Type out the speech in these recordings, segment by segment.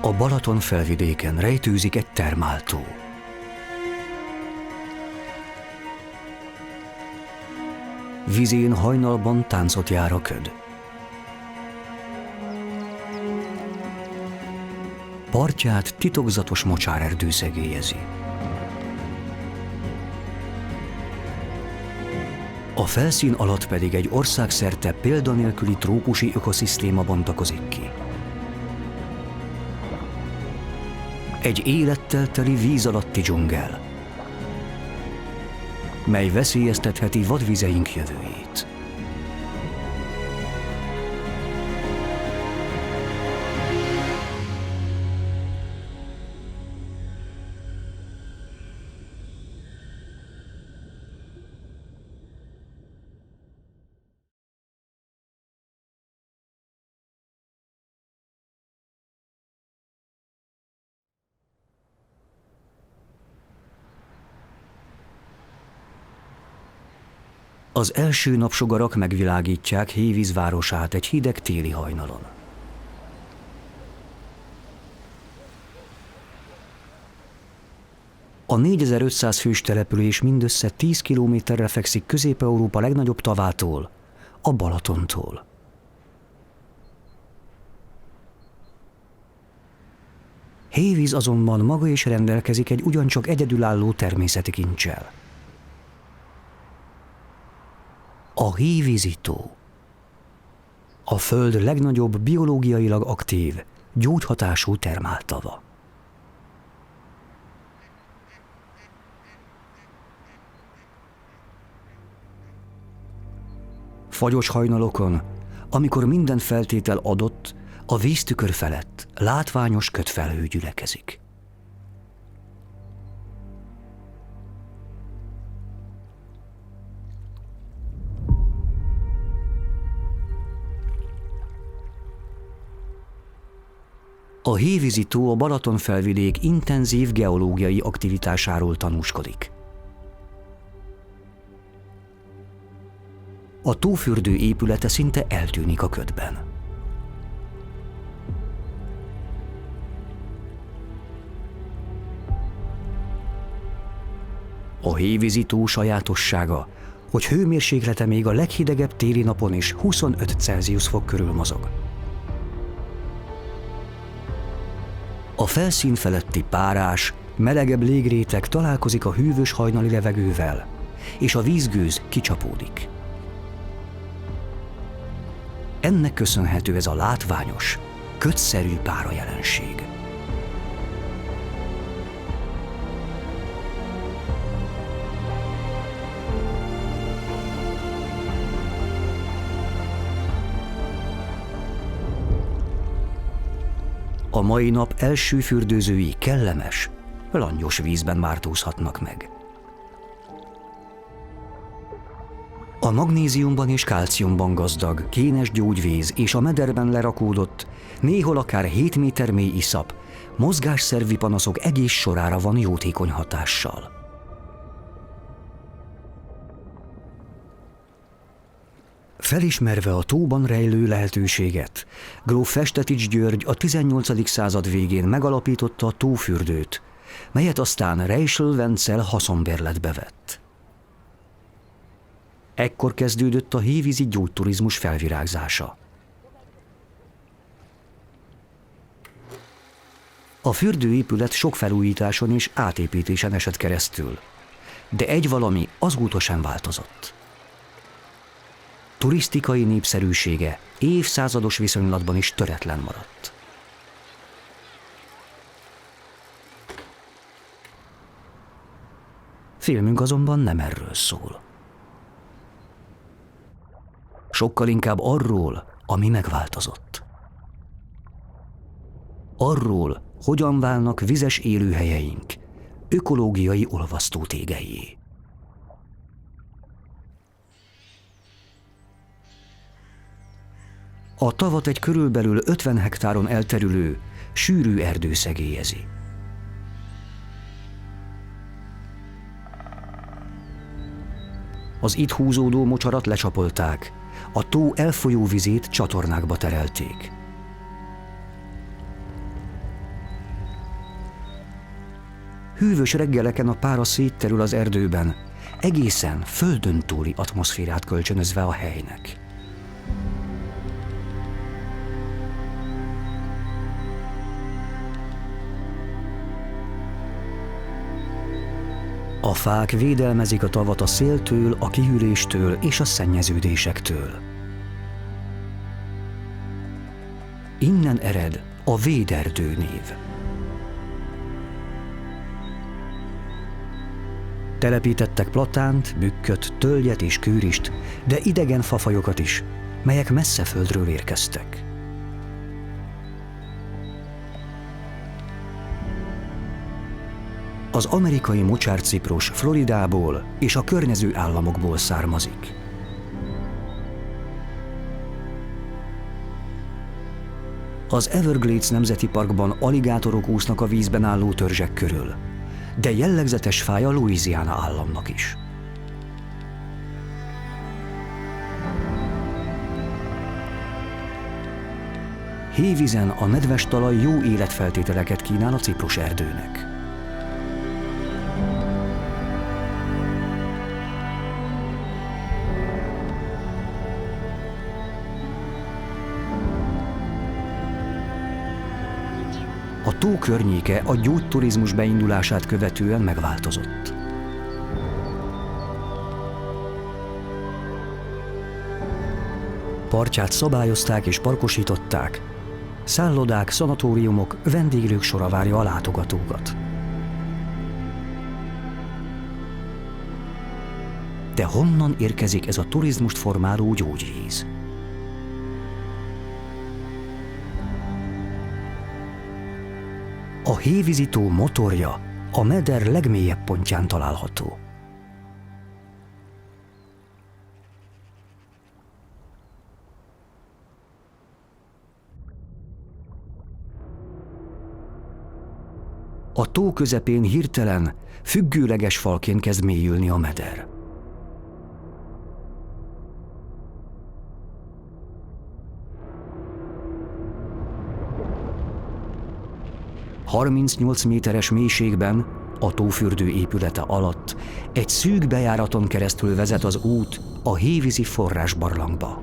A Balaton felvidéken rejtőzik egy termáltó. Vizén hajnalban táncot jár a köd. Partját titokzatos mocsárerdő szegélyezi. A felszín alatt pedig egy országszerte példanélküli trópusi ökoszisztéma bontakozik ki. Egy élettel teli víz alatti dzsungel, mely veszélyeztetheti vadvizeink jövőjét. Az első napsugarak megvilágítják Hévíz városát egy hideg téli hajnalon. A 4500 fős település mindössze 10 kilométerre fekszik Közép-Európa legnagyobb tavától, a Balatontól. Hévíz azonban maga is rendelkezik egy ugyancsak egyedülálló természeti kinccsel. A Hévízi tó. A Föld legnagyobb biológiailag aktív, gyógyhatású termáltava. Fagyos hajnalokon, amikor minden feltétel adott, a víztükör felett látványos ködfelhő gyülekezik. A Hévízi tó a Balaton felvidék intenzív geológiai aktivitásáról tanúskodik. A tófürdő épülete szinte eltűnik a ködben. A Hévízi tó sajátossága, hogy hőmérséklete még a leghidegebb téli napon is 25 Celsius fok körül mozog. A felszín feletti párás, melegebb légréteg találkozik a hűvös hajnali levegővel, és a vízgőz kicsapódik. Ennek köszönhető ez a látványos, ködszerű párajelenség. A mai nap első fürdőzői kellemes, langyos vízben mártózhatnak meg. A magnéziumban és kálciumban gazdag, kénes gyógyvíz és a mederben lerakódott, néhol akár 7 méter mély iszap, mozgásszervi panaszok egész sorára van jótékony hatással. Felismerve a tóban rejlő lehetőséget, gróf Festetics György a 18. század végén megalapította a tófürdőt, melyet aztán Reischl Wenzel haszonbérletbe vett. Ekkor kezdődött a hévízi gyógyturizmus felvirágzása. A fürdőépület sok felújításon és átépítésen esett keresztül, de egy valami azóta sem változott. Turisztikai népszerűsége évszázados viszonylatban is töretlen maradt. Filmünk azonban nem erről szól. Sokkal inkább arról, ami megváltozott. Arról, hogyan válnak vizes élőhelyeink ökológiai olvasztótégelyé. A tavat egy körülbelül 50 hektáron elterülő, sűrű erdő szegélyezi. Az itt húzódó mocsarat lecsapolták, a tó elfolyó vizét csatornákba terelték. Hűvös reggeleken a pára szétterül az erdőben, egészen földön túli atmoszférát kölcsönözve a helynek. A fák védelmezik a tavat a széltől, a kihűléstől és a szennyeződésektől. Innen ered a véderdő név. Telepítettek platánt, bükköt, tölgyet és kőrist, de idegen fafajokat is, melyek messze földről érkeztek. Az amerikai mocsárciprus Floridából és a környező államokból származik. Az Everglades Nemzeti Parkban aligátorok úsznak a vízben álló törzsek körül, de jellegzetes faj a Louisiana államnak is. Hévízen a nedves talaj jó életfeltételeket kínál a cipruserdőnek. A tó környéke a gyógyturizmus beindulását követően megváltozott. Partját szabályozták és parkosították, szállodák, szanatóriumok, vendéglők sora várja a látogatókat. De honnan érkezik ez a turizmust formáló gyógyvíz? A hévízi tó motorja a meder legmélyebb pontján található. A tó közepén hirtelen, függőleges falként kezd mélyülni a meder. – 38 méteres mélységben, a tófürdő épülete alatt egy szűk bejáraton keresztül vezet az út a hévízi forrásbarlangba.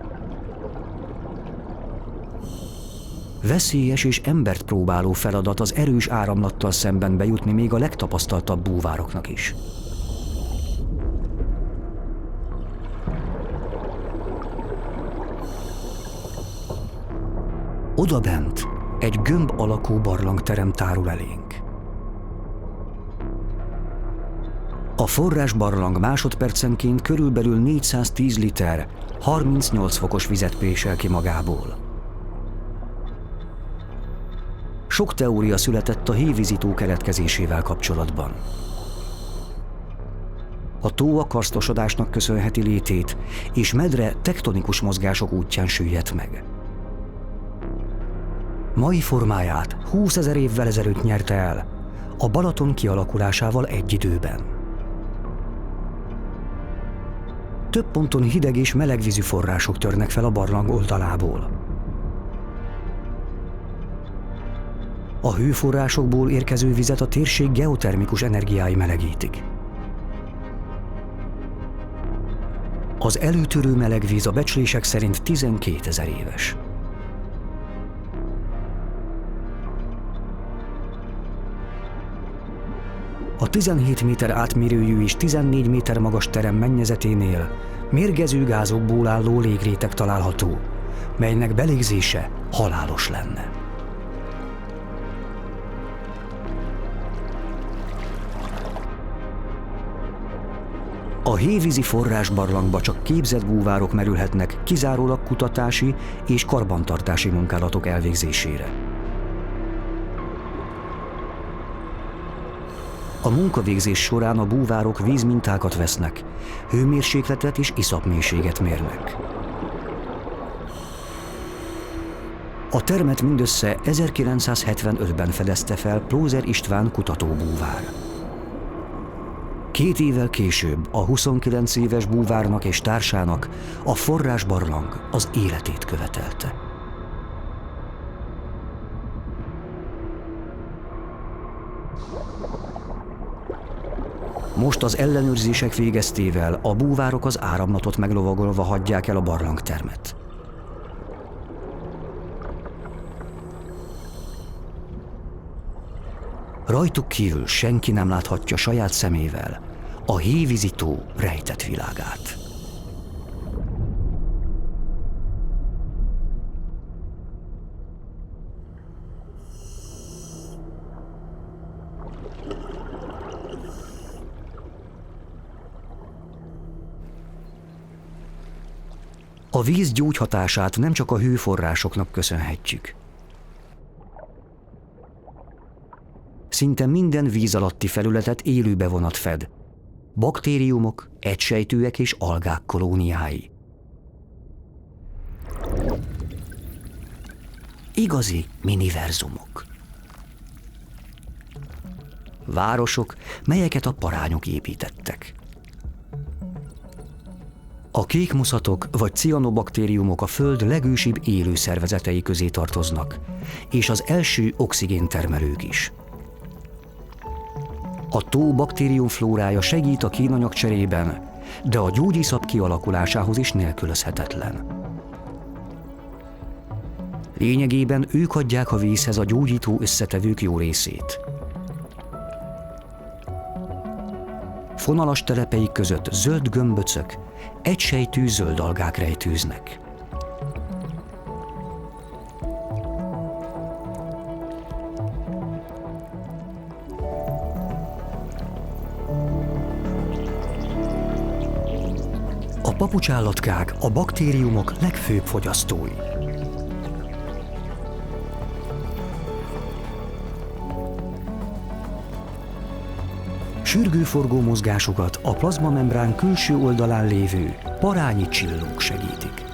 Veszélyes és embert próbáló feladat az erős áramlattal szemben bejutni még a legtapasztaltabb búvároknak is. Odabent egy gömb alakú barlangterem tárul elénk. A forrásbarlang másodpercenként körülbelül 410 liter, 38 fokos vizet présel ki magából. Sok teória született a hévízi tó keletkezésével kapcsolatban. A tó a karsztosodásnak köszönheti létét, és medre tektonikus mozgások útján süllyedt meg. Mai formáját 20 000 évvel ezelőtt nyerte el, a Balaton kialakulásával egy időben. Több ponton hideg és melegvízű források törnek fel a barlang oldalából. A hőforrásokból érkező vizet a térség geotermikus energiái melegítik. Az előtörő melegvíz a becslések szerint 12 000 éves. A 17 méter átmérőjű és 14 méter magas terem mennyezeténél mérgező gázokból álló légréteg található, melynek belégzése halálos lenne. A hévízi forrásbarlangba csak képzett búvárok merülhetnek kizárólag kutatási és karbantartási munkálatok elvégzésére. A munkavégzés során a búvárok vízmintákat vesznek, hőmérsékletet és iszapmélységet mérnek. A termet mindössze 1975-ben fedezte fel Plózer István kutatóbúvár. 2 évvel később a 29 éves búvárnak és társának a forrásbarlang az életét követelte. Most az ellenőrzések végeztével a búvárok az áramlatot meglovagolva hagyják el a barlangtermet. Rajtuk kívül senki nem láthatja saját szemével a hévízi tó rejtett világát. A víz gyógyhatását nem csak a hőforrásoknak köszönhetjük. Szinte minden víz alatti felületet élő bevonat fed. Baktériumok, egysejtőek és algák kolóniái. Igazi miniverzumok. Városok, melyeket a parányok építettek. A kékmuszatok vagy cianobaktériumok a Föld legősibb élő szervezetei közé tartoznak, és az első oxigéntermelők is. A tó baktériumflórája segít a kénanyag cserében, de a gyógyiszap kialakulásához is nélkülözhetetlen. Lényegében ők adják a vízhez a gyógyító összetevők jó részét. Fonalas telepeik között zöld gömböcök, egysejtű zöld algák rejtőznek. A papucsállatkák a baktériumok legfőbb fogyasztói. Sürgőforgó mozgásukat a plazmamembrán külső oldalán lévő parányi csillók segítik.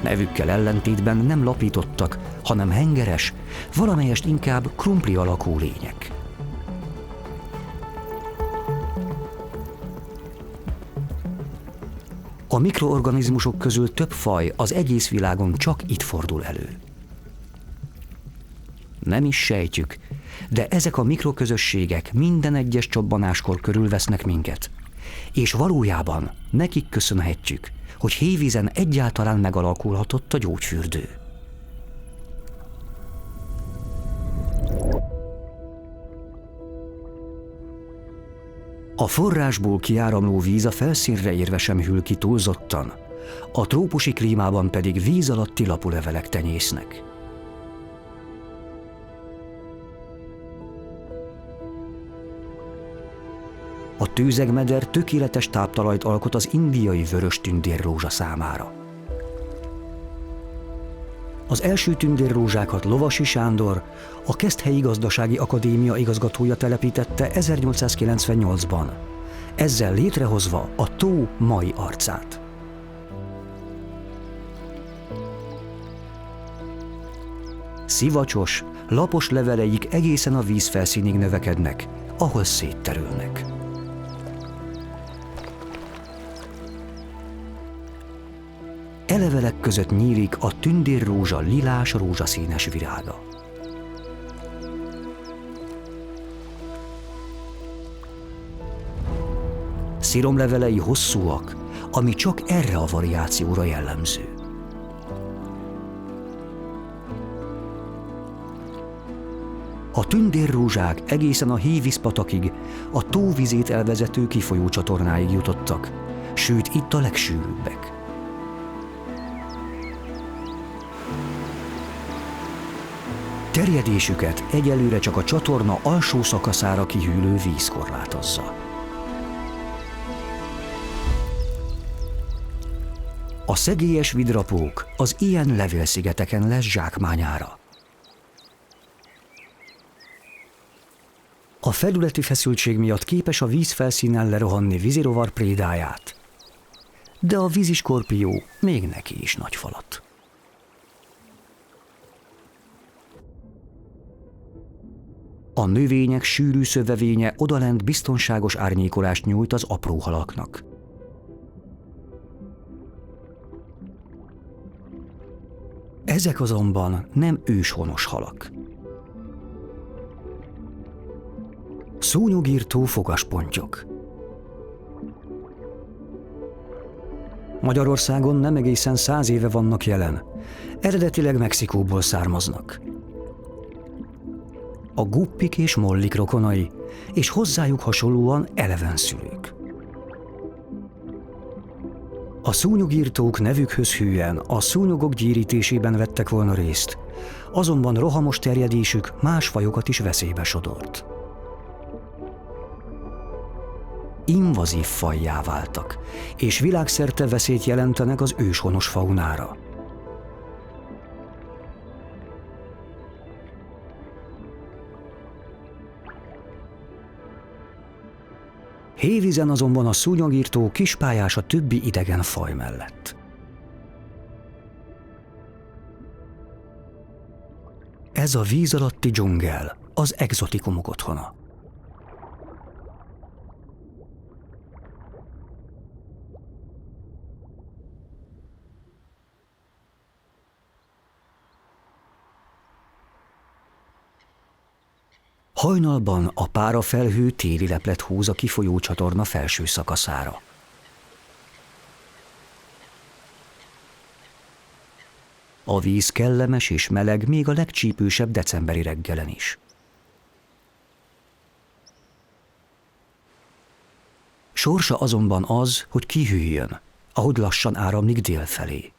Nevükkel ellentétben nem lapítottak, hanem hengeres, valamelyest inkább krumpli alakú lények. A mikroorganizmusok közül több faj az egész világon csak itt fordul elő. Nem is sejtjük, de ezek a mikroközösségek minden egyes csobbanáskor körülvesznek minket, és valójában nekik köszönhetjük, hogy hévízen egyáltalán megalakulhatott a gyógyfürdő. A forrásból kiáramló víz a felszínre érve sem hűl ki túlzottan, a trópusi klímában pedig víz alatti lapulevelek tenyésznek. A tőzegmeder tökéletes táptalajt alkot az indiai vörös tündérrózsa számára. Az első tündérrózsákat Lovasi Sándor, a Keszthelyi Gazdasági Akadémia igazgatója telepítette 1898-ban, ezzel létrehozva a tó mai arcát. Szivacsos, lapos leveleik egészen a víz felszínig növekednek, ahol szétterülnek. E levelek között nyílik a tündérrózsa lilás rózsaszínes virága. Sziromlevelei hosszúak, ami csak erre a variációra jellemző. A tündérrózsák egészen a Hévíz-patakig, a tóvizét elvezető kifolyócsatornáig jutottak, sőt itt a legsűrűbbek. Terjedésüket egyelőre csak a csatorna alsó szakaszára kihűlő víz korlátozza. A szegélyes vidrapók az ilyen levélszigeteken lesz zsákmányára. A felületi feszültség miatt képes a víz felszínen lerohanni vízirovar prédáját, de a víziskorpió még neki is nagy falat. A növények sűrű szövevénye odalent biztonságos árnyékolást nyújt az apró halaknak. Ezek azonban nem őshonos halak. szúnyogírtó fogaspontyok. Magyarországon nem egészen 100 éve vannak jelen. Eredetileg Mexikóból származnak. A guppik és mollik rokonai, és hozzájuk hasonlóan elevenszülők. A szúnyogírtók nevükhöz hűen a szúnyogok gyérítésében vettek volna részt, azonban rohamos terjedésük más fajokat is veszélybe sodort. Invazív fajjá váltak, és világszerte veszélyt jelentenek az őshonos faunára. Hévízen azonban a szúnyogírtó kispályás a többi idegen faj mellett. Ez a víz alatti dzsungel az egzotikumok otthona. Hajnalban a párafelhő téli leplet húz a kifolyó csatorna felső szakaszára. A víz kellemes és meleg még a legcsípősebb decemberi reggelen is. Sorsa azonban az, hogy kihűljön, ahogy lassan áramlik dél felé.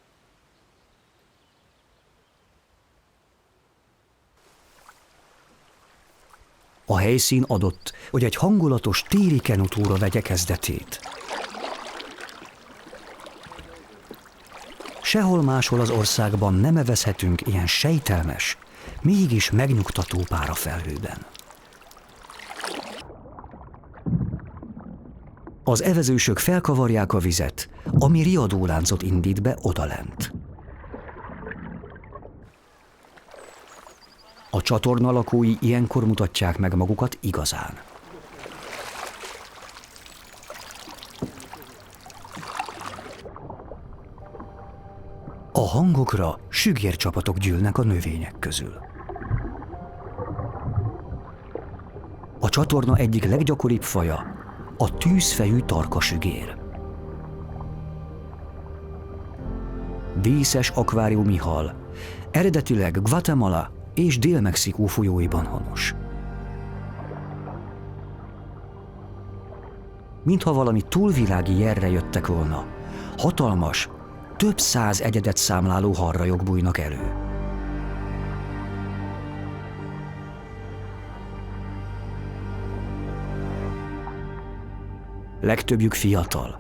A helyszín adott, hogy egy hangulatos téli kenutúra vegye kezdetét. Sehol máshol az országban nem evezhetünk ilyen sejtelmes, mégis megnyugtató párafelhőben. Az evezősök felkavarják a vizet, ami riadóláncot indít be odalent. A csatorna lakói ilyenkor mutatják meg magukat igazán. A hangokra sügércsapatok gyűlnek a növények közül. A csatorna egyik leggyakoribb faja a tűzfejű tarkasügér. Díszes akváriumi hal, eredetileg Guatemala és Dél-Mexikó folyóiban honos. Mintha valami túlvilági jelre jöttek volna, hatalmas, több száz egyedet számláló harrajok bújnak elő. Legtöbbjük fiatal.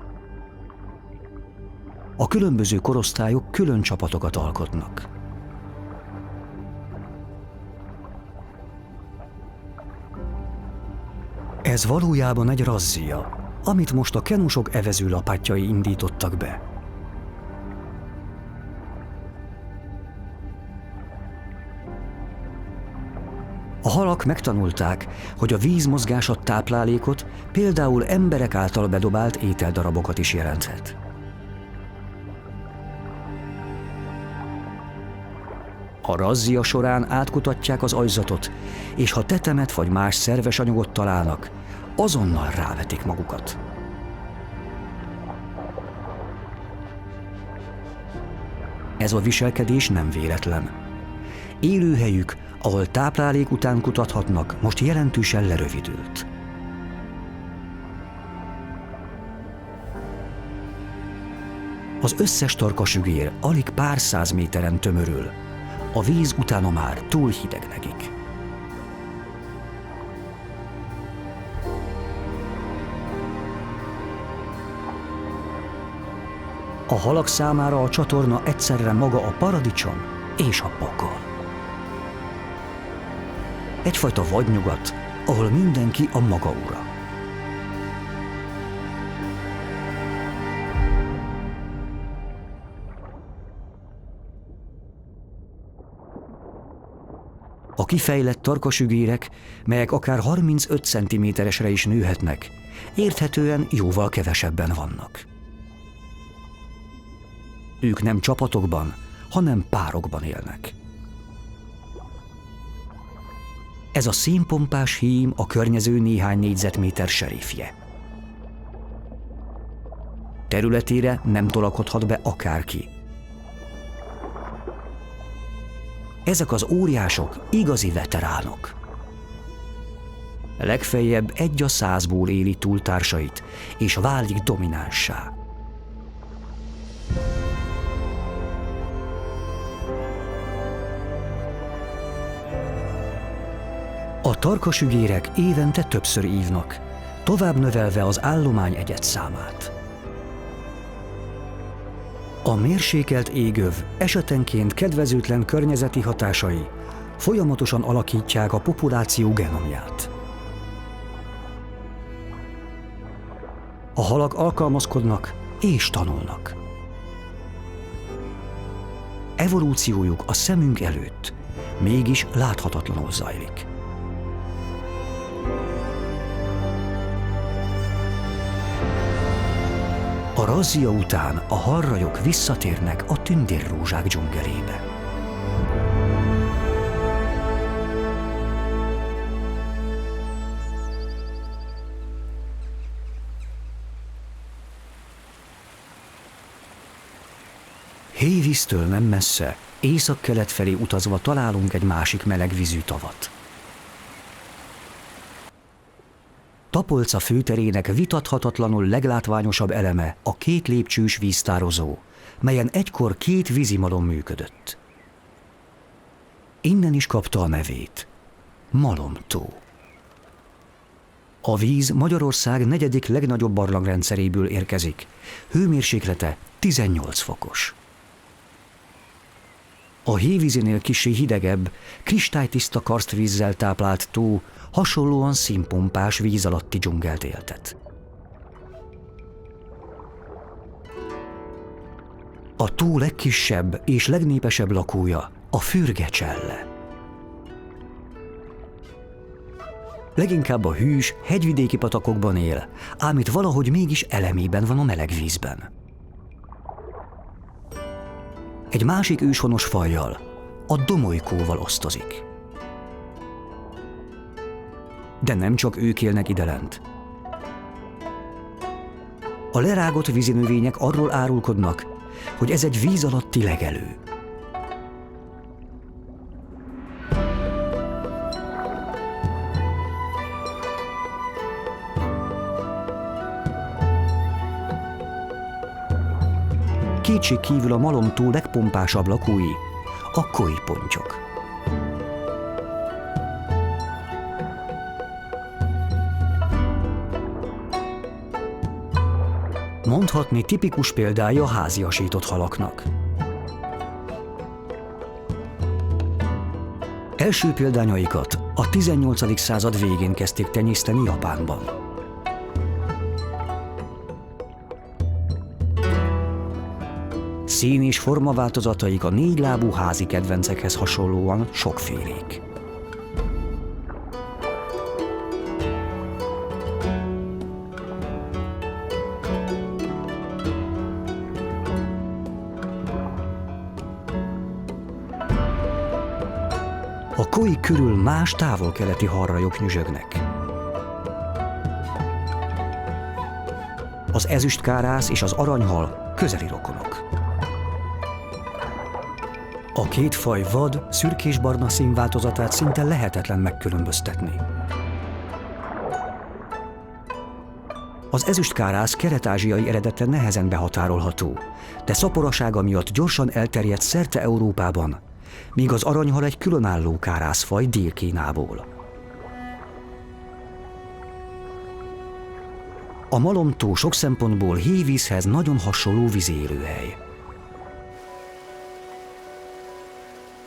A különböző korosztályok külön csapatokat alkotnak. Ez valójában egy razzia, amit most a kenusok evezőlapátjai indítottak be. A halak megtanulták, hogy a vízmozgás a táplálékot, például emberek által bedobált ételdarabokat is jelenthet. A razzia során átkutatják az aljzatot, és ha tetemet vagy más szerves anyagot találnak, azonnal rávetik magukat. Ez a viselkedés nem véletlen. Élőhelyük, ahol táplálék után kutathatnak, most jelentősen lerövidült. Az összes tarkasügér alig pár száz méteren tömörül, a víz utána már túl hideg nekik. A halak számára a csatorna egyszerre maga a paradicsom és a pokol. Egyfajta vadnyugat, ahol mindenki a maga ura. A kifejlett tarkasügérek, melyek akár 35 cm-esre is nőhetnek, érthetően jóval kevesebben vannak. Ők nem csapatokban, hanem párokban élnek. Ez a színpompás hím a környező néhány négyzetméter serifje. Területére nem tolakodhat be akárki. Ezek az óriások igazi veteránok. Legfeljebb 1 a 100-ból éli túl társait, és válik dominánssá. A tarkasügérek évente többször ívnak, tovább növelve az állomány egyedszámát. A mérsékelt égöv esetenként kedvezőtlen környezeti hatásai folyamatosan alakítják a populáció genomját. A halak alkalmazkodnak és tanulnak. Evolúciójuk a szemünk előtt, mégis láthatatlanul zajlik. A razzia után a halrajok visszatérnek a tündérrózsák dzsungelébe. Hévíztől nem messze, északkelet felé utazva találunk egy másik melegvízű tavat. Tapolca főterének vitathatatlanul leglátványosabb eleme a 2 lépcsős víztározó, melyen egykor 2 vízimalom működött. Innen is kapta a nevét. Malomtó. A víz Magyarország 4. legnagyobb barlangrendszeréből érkezik, hőmérséklete 18 fokos. A hévízinél kissé hidegebb, kristálytiszta karstvízzel táplált tó hasonlóan színpompás víz alatti dzsungelt éltet. A tó legkisebb és legnépesebb lakója a fürgecselle. Leginkább a hűs, hegyvidéki patakokban él, ám itt valahogy mégis elemében van a meleg vízben. Egy másik őshonos fajjal, a domolykóval osztozik. De nem csak ők élnek idelent. A lerágott vízinövények arról árulkodnak, hogy ez egy víz alatti legelő. Kétségkívül a Malomtó legpompásabb lakói a koi-pontyok. Mondhatni tipikus példája a háziasított halaknak. Első példányaikat a 18. század végén kezdték tenyészteni Japánban. Szín és formaváltozataik a 4 lábú házi kedvencekhez hasonlóan sokfélék. A koi körül más távol-keleti halrajok nyüzsögnek. Az ezüstkárász és az aranyhal közeli rokonok. A 2 faj vad, szürkésbarna színváltozatát szinte lehetetlen megkülönböztetni. Az ezüstkárász kelet-ázsiai eredete nehezen behatárolható, de szaporasága miatt gyorsan elterjedt szerte Európában, míg az aranyhal egy különálló kárászfaj Dél-Kínából. A Malomtó sok szempontból hévízhez nagyon hasonló víziélőhely.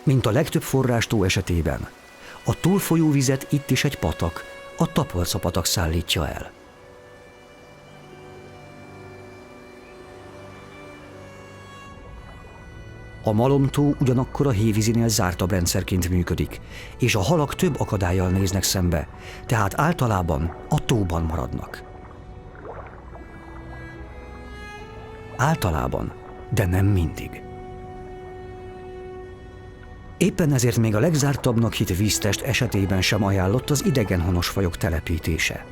Mint a legtöbb forrástó esetében, a túlfolyó vizet itt is egy patak, a Tapolca-patak szállítja el. A Malomtó ugyanakkor a hévízinél zártabb rendszerként működik, és a halak több akadállyal néznek szembe, tehát általában a tóban maradnak. Általában, de nem mindig. Éppen ezért még a legzártabbnak hitt víztest esetében sem ajánlott az idegenhonos fajok telepítése.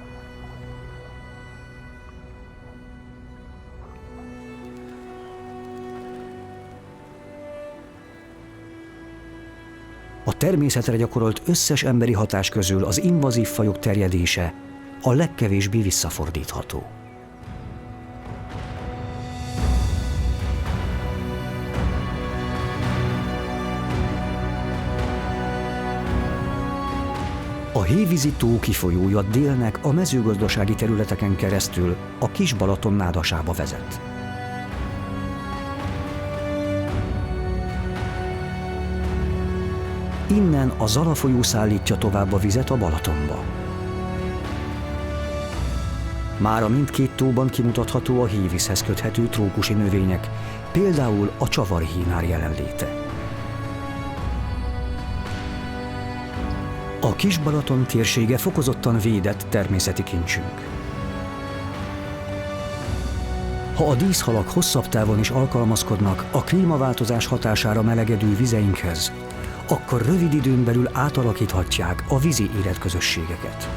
A természetre gyakorolt összes emberi hatás közül az invazív fajok terjedése a legkevésbé visszafordítható. A Hévízi tó kifolyója délnek a mezőgazdasági területeken keresztül a Kis-Balaton nádasába vezet. Innen a Zala folyó szállítja tovább a vizet a Balatonba. Mára mindkét tóban kimutatható a hévízhez köthető trópusi növények, például a csavarhínár jelenléte. A Kis-Balaton térsége fokozottan védett természeti kincsünk. Ha a díszhalak hosszabb távon is alkalmazkodnak a klímaváltozás hatására melegedő vizeinkhez, akkor rövid időn belül átalakíthatják a vízi életközösségeket.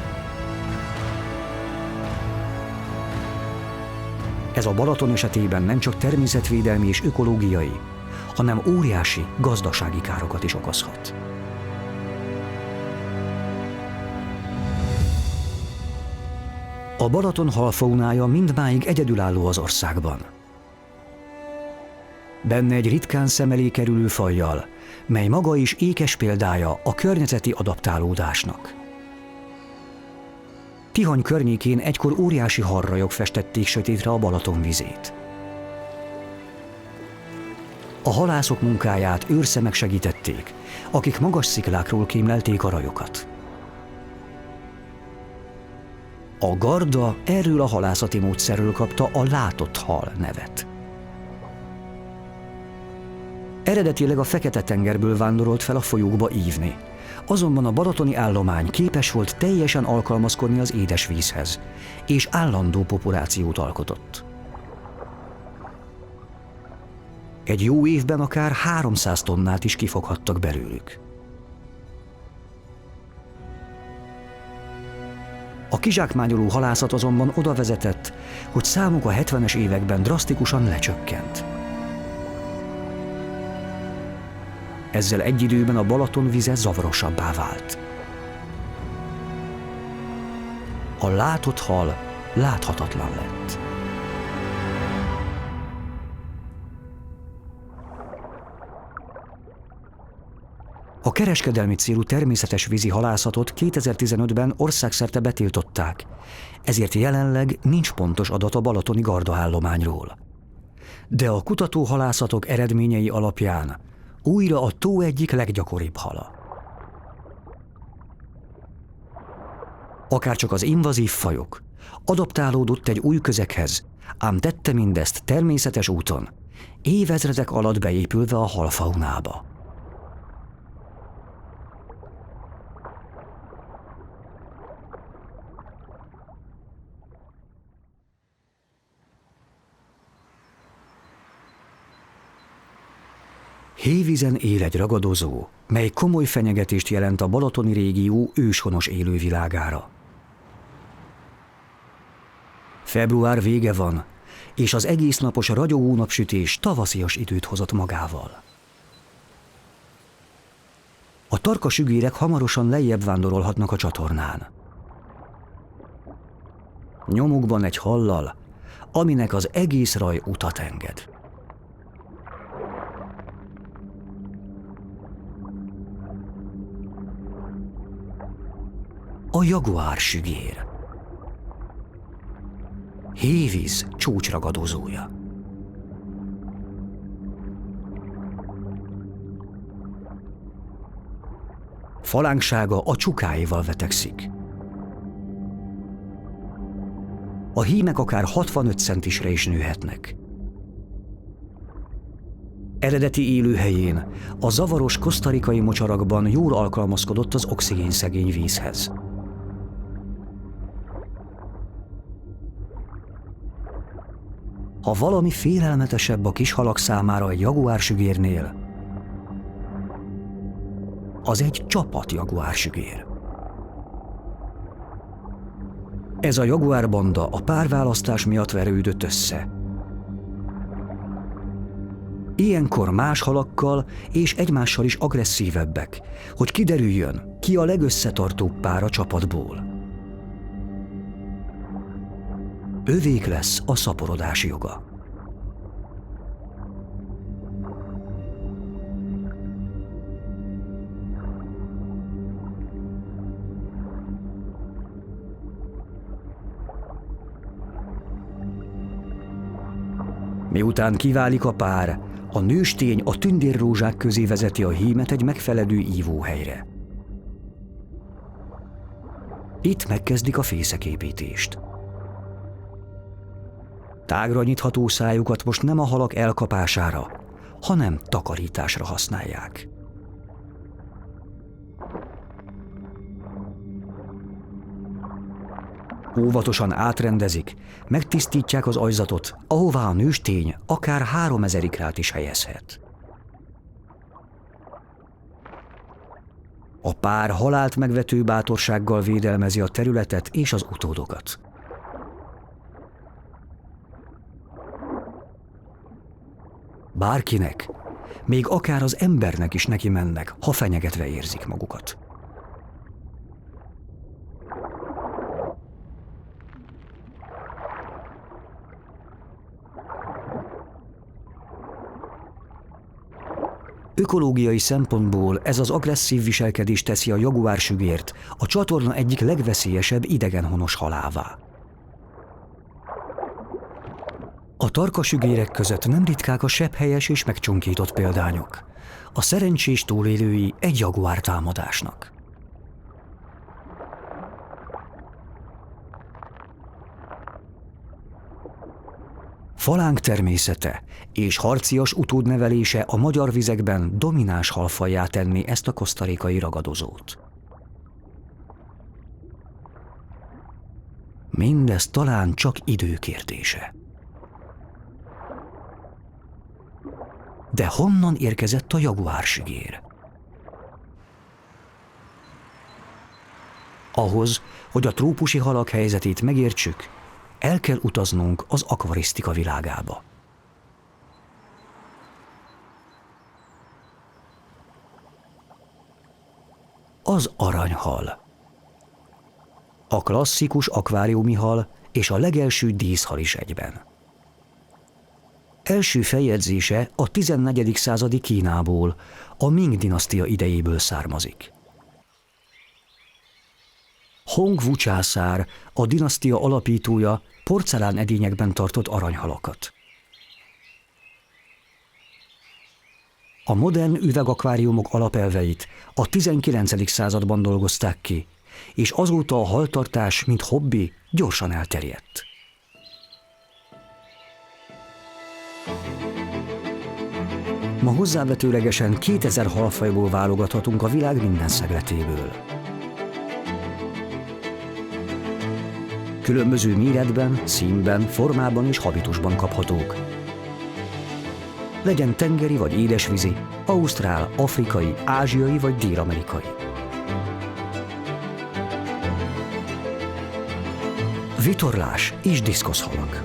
Ez a Balaton esetében nem csak természetvédelmi és ökológiai, hanem óriási gazdasági károkat is okozhat. A Balaton halfaunája mindmáig egyedülálló az országban. Benne egy ritkán szem elé kerülő fajjal, mely maga is ékes példája a környezeti adaptálódásnak. Tihany környékén egykor óriási harrajok festették sötétre a Balaton vizét. A halászok munkáját őrszemek segítették, akik magas sziklákról kémlelték a rajokat. A Garda erről a halászati módszerről kapta a látott hal nevet. Eredetileg a Fekete-tengerből vándorolt fel a folyókba ívni, azonban a balatoni állomány képes volt teljesen alkalmazkodni az édesvízhez, és állandó populációt alkotott. Egy jó évben akár 300 tonnát is kifoghattak belőlük. A kizsákmányoló halászat azonban oda vezetett, hogy számuk a 70-es években drasztikusan lecsökkent. Ezzel egy időben a Balaton vize zavarosabbá vált. A látott hal láthatatlan lett. A kereskedelmi célú természetes vízi halászatot 2015-ben országszerte betiltották, ezért jelenleg nincs pontos adat a balatoni Garda-állományról. De a kutatóhalászatok eredményei alapján újra a tó egyik leggyakoribb hala. Akárcsak az invazív fajok, adaptálódott egy új közeghez, ám tette mindezt természetes úton, évezredek alatt beépülve a halfaunába. Hévízen él egy ragadozó, mely komoly fenyegetést jelent a balatoni régió őshonos élővilágára. Február vége van, és az egész napos ragyogó napsütés tavaszias időt hozott magával. A tarka sügérek hamarosan lejjebb vándorolhatnak a csatornán. Nyomukban egy hallal, aminek az egész raj utat enged. A jaguár sügér. Hévíz csúcsragadozója. Falánksága a csukáival vetekszik. A hímek akár 65 centisre is nőhetnek. Eredeti élőhelyén, a zavaros kosztarikai mocsarakban jól alkalmazkodott az oxigénszegény vízhez. Ha valami félelmetesebb a kis halak számára egy jaguársügérnél, az egy csapat jaguársügér. Ez a jaguárbanda a párválasztás miatt verődött össze. Ilyenkor más halakkal és egymással is agresszívebbek, hogy kiderüljön, ki a legösszetartóbb pár a csapatból. Övék lesz a szaporodási joga. Miután kiválik a pár, a nőstény a tündérrózsák közé vezeti a hímet egy megfelelő ívóhelyre. Itt megkezdik a fészeképítést. Tágra nyitható szájukat most nem a halak elkapására, hanem takarításra használják. Óvatosan átrendezik, megtisztítják az aljzatot, ahová a nőstény akár 3000 ikrát is helyezhet. A pár halált megvető bátorsággal védelmezi a területet és az utódokat. Bárkinek, még akár az embernek is neki mennek, ha fenyegetve érzik magukat. Ökológiai szempontból ez az agresszív viselkedés teszi a jaguársügért a csatorna egyik legveszélyesebb idegenhonos halává. A tarkasügérek között nem ritkák a sebhelyes és megcsonkított példányok, a szerencsés túlélői egy jaguár támadásnak. Falánk természete és harcias utódnevelése a magyar vizekben domináns halfajjá tenni ezt a kosztarikai ragadozót. Mindez talán csak idő kérdése. De honnan érkezett a jaguársügér? Ahhoz, hogy a trópusi halak helyzetét megértsük, el kell utaznunk az akvarisztika világába. Az aranyhal. A klasszikus akváriumi hal és a legelső díszhal is egyben. Első feljegyzése a 14. századi Kínából, a Ming-dinasztia idejéből származik. Hongwu császár, a dinasztia alapítója, porcelán edényekben tartott aranyhalakat. A modern üvegakváriumok alapelveit a 19. században dolgozták ki, és azóta a haltartás, mint hobbi, gyorsan elterjedt. Ma hozzávetőlegesen 2000 halfajból válogathatunk a világ minden szegletéből. Különböző méretben, színben, formában és habitusban kaphatók. Legyen tengeri vagy édesvízi, ausztrál, afrikai, ázsiai vagy dél-amerikai. Vitorlás és diszkoszhalak.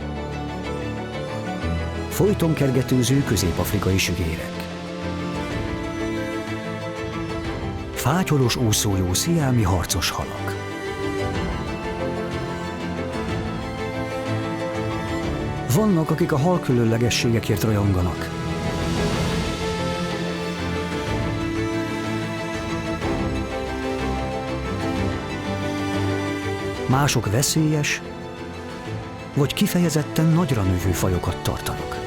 Folyton kergetőző közép-afrikai sügérek. Fátyolos úszójó sziámi harcos halak. Vannak, akik a hal különlegességekért rajonganak. Mások veszélyes, vagy kifejezetten nagyra növő fajokat tartanak.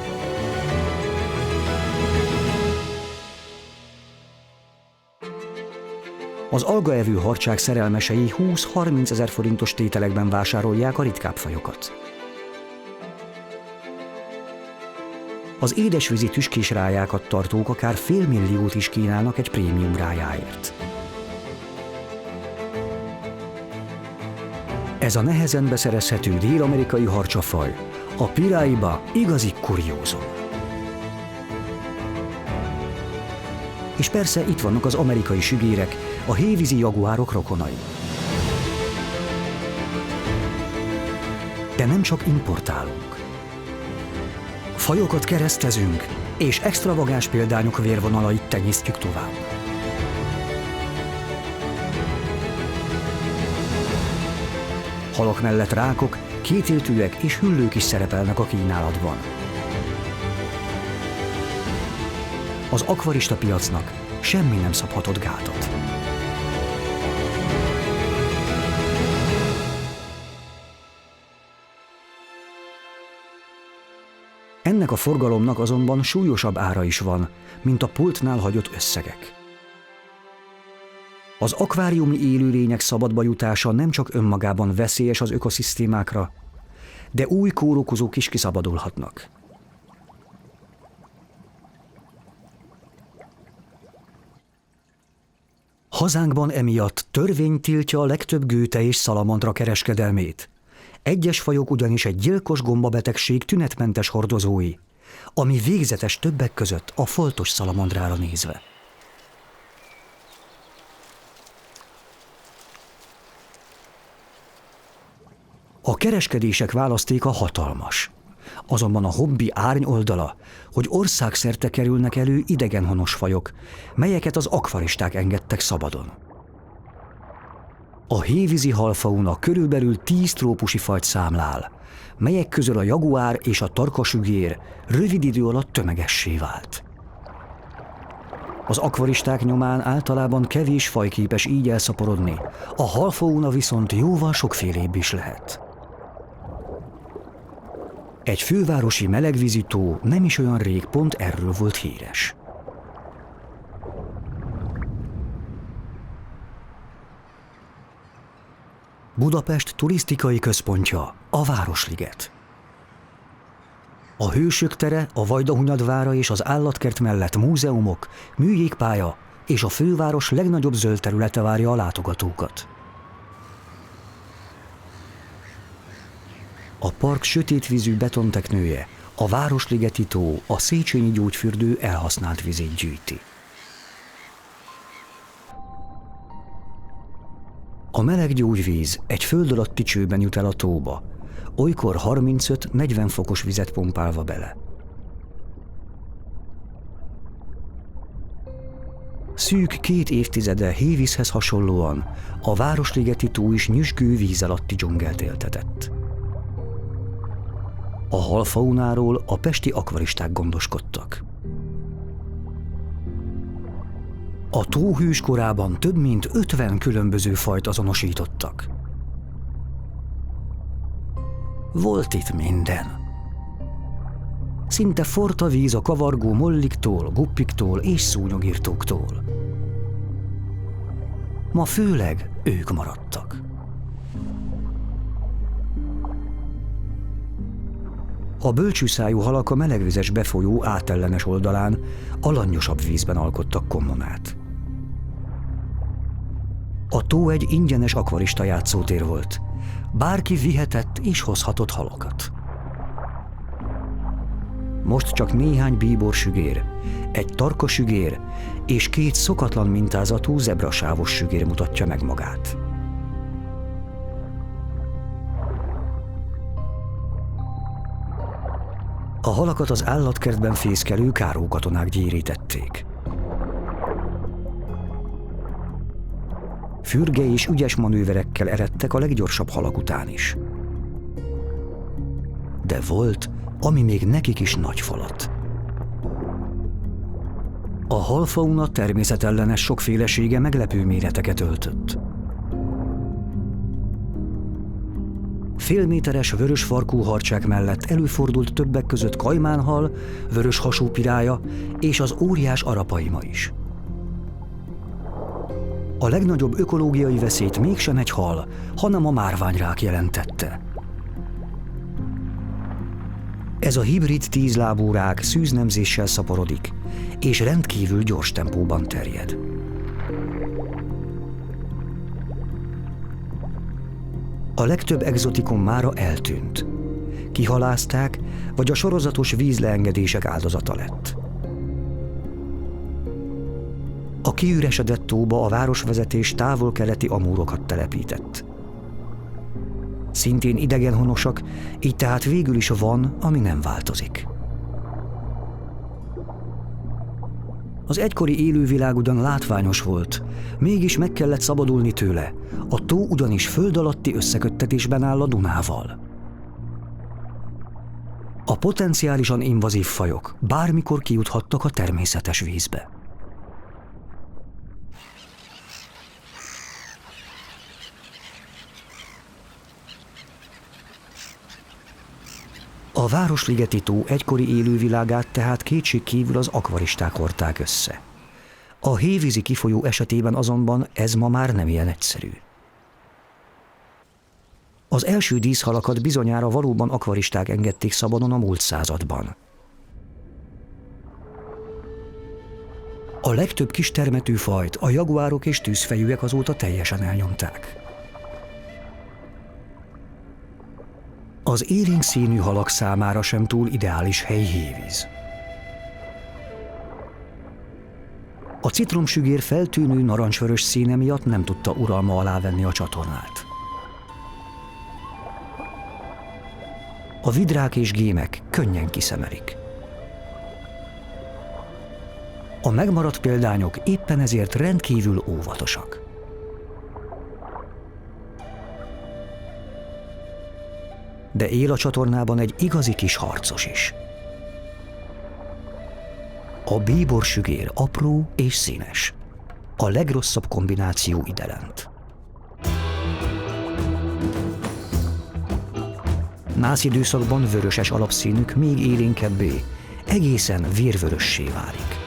Az algaevő harcsák szerelmesei 20-30 ezer forintos tételekben vásárolják a ritkább fajokat. Az édesvízi tüskés rájákat tartók akár $500 000 is kínálnak egy prémium rájáért. Ez a nehezen beszerezhető dél-amerikai harcsafaj, a piraiba igazi kuriózum. És persze itt vannak az amerikai sügérek, a hévízi jaguárok rokonai. De nem csak importálunk. Fajokat keresztezünk, és extravagáns példányok vérvonalait tenyésztjük tovább. Halak mellett rákok, kétéltűek és hüllők is szerepelnek a kínálatban. Az akvarista piacnak semmi nem szabhatott gátat. Ennek a forgalomnak azonban súlyosabb ára is van, mint a pultnál hagyott összegek. Az akváriumi élőlények szabadba jutása nem csak önmagában veszélyes az ökoszisztémákra, de új kórokozók is kiszabadulhatnak. Hazánkban emiatt törvény tiltja a legtöbb gőte és szalamandra kereskedelmét. Egyes fajok ugyanis egy gyilkos gombabetegség tünetmentes hordozói, ami végzetes többek között a foltos szalamandrára nézve. A kereskedések választéka hatalmas. Azonban a hobbi árnyoldala, hogy országszerte kerülnek elő idegenhonos fajok, melyeket az akvaristák engedtek szabadon. A hévízi halfauna körülbelül 10 trópusi fajt számlál, melyek közül a jaguár és a tarkasügér rövid idő alatt tömegessé vált. Az akvaristák nyomán általában kevés faj képes így elszaporodni, a halfauna viszont jóval sokfélébb is lehet. Egy fővárosi melegvízi tó nem is olyan rég pont erről volt híres. Budapest turisztikai központja a Városliget. A Hősök tere, a Vajdahunyad és az állatkert mellett múzeumok, műjégpálya és a főváros legnagyobb zöld területe várja a látogatókat. A park sötétvízű betonteknője, a Városligeti tó, a Széchenyi gyógyfürdő elhasznált vizét gyűjti. A meleg gyógyvíz egy föld alatti csőben jut el a tóba, olykor 35-40 fokos vizet pompálva bele. Szűk 2 évtizede hévízhez hasonlóan a Városligeti tó is nyüzsgő víz alatti dzsungelt éltetett. A halfaunáról a pesti akvaristák gondoskodtak. A tó hőskorában több mint 50 különböző fajt azonosítottak. Volt itt minden. Szinte forrt a víz a kavargó molliktól, guppiktól és szúnyogirtóktól. Ma főleg ők maradtak. A bölcsőszájú halak a melegvizes befolyó átellenes oldalán a lannyosabb vízben alkottak kommunát. A tó egy ingyenes akvarista játszótér volt. Bárki vihetett és hozhatott halakat. Most csak néhány bíborsügér, egy tarkasügér és 2 szokatlan mintázatú zebrasávos sügér mutatja meg magát. A halakat az állatkertben fészkelő kárókatonák gyérítették. Fürge és ügyes manőverekkel eredtek a leggyorsabb halak után is. De volt, ami még nekik is nagy falat. A halfauna természetellenes sokfélesége meglepő méreteket öltött. Félméteres vörös farkú harcsák mellett előfordult többek között kajmánhal, vörös hasú pirálya és az óriás arapaima is. A legnagyobb ökológiai veszélyt mégsem egy hal, hanem a márványrák jelentette. Ez a hibrid 10-lábú rák szűznemzéssel szaporodik, és rendkívül gyors tempóban terjed. A legtöbb egzotikum mára eltűnt. Kihalázták, vagy a sorozatos vízleengedések áldozata lett. A kiüresedett tóba a városvezetés távol-keleti amúrokat telepített. Szintén idegenhonosak, így tehát végül is van, ami nem változik. Az egykori élővilág ugyan látványos volt, mégis meg kellett szabadulni tőle, a tó ugyanis föld alatti összeköttetésben áll a Dunával. A potenciálisan invazív fajok bármikor kijuthattak a természetes vízbe. A Városligeti tó egykori élővilágát tehát kétségkívül az akvaristák hordták össze. A hévízi kifolyó esetében azonban ez ma már nem ilyen egyszerű. Az első díszhalakat bizonyára valóban akvaristák engedték szabadon a múlt században. A legtöbb kis termetű fajt a jaguárok és tűzfejűek azóta teljesen elnyomták. Az élénk színű halak számára sem túl ideális hely hévíz. A citromsügér feltűnő narancsvörös színe miatt nem tudta uralma alá venni a csatornát. A vidrák és gémek könnyen kiszemerik. A megmaradt példányok éppen ezért rendkívül óvatosak. De él a csatornában egy igazi kis harcos is. A bíborsügér apró és színes. A legrosszabb kombináció idelent. Nászidőszakban vöröses alapszínük még élénkebbé, egészen vérvörössé válik.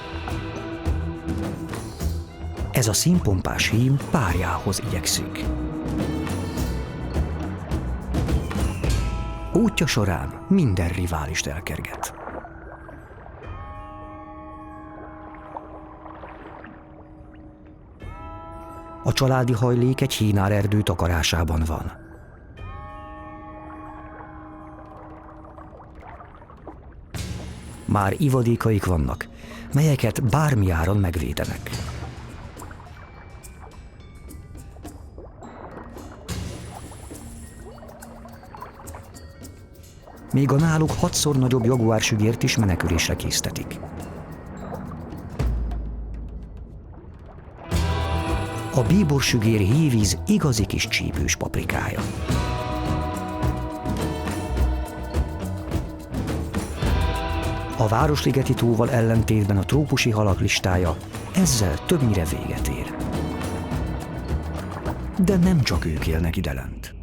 Ez a színpompás hím párjához igyekszik. Útja során minden riválist elkerget. A családi hajlék egy hínárerdő takarásában van. Már ivadékaik vannak, melyeket bármi áron megvédenek. Még a náluk 6-szor nagyobb jaguársügért is menekülésre késztetik. A bíborsügér hévíz igazi kis csípős paprikája. A Városligeti tóval ellentétben a trópusi halak listája ezzel többnyire véget ér. De nem csak ők élnek idelent.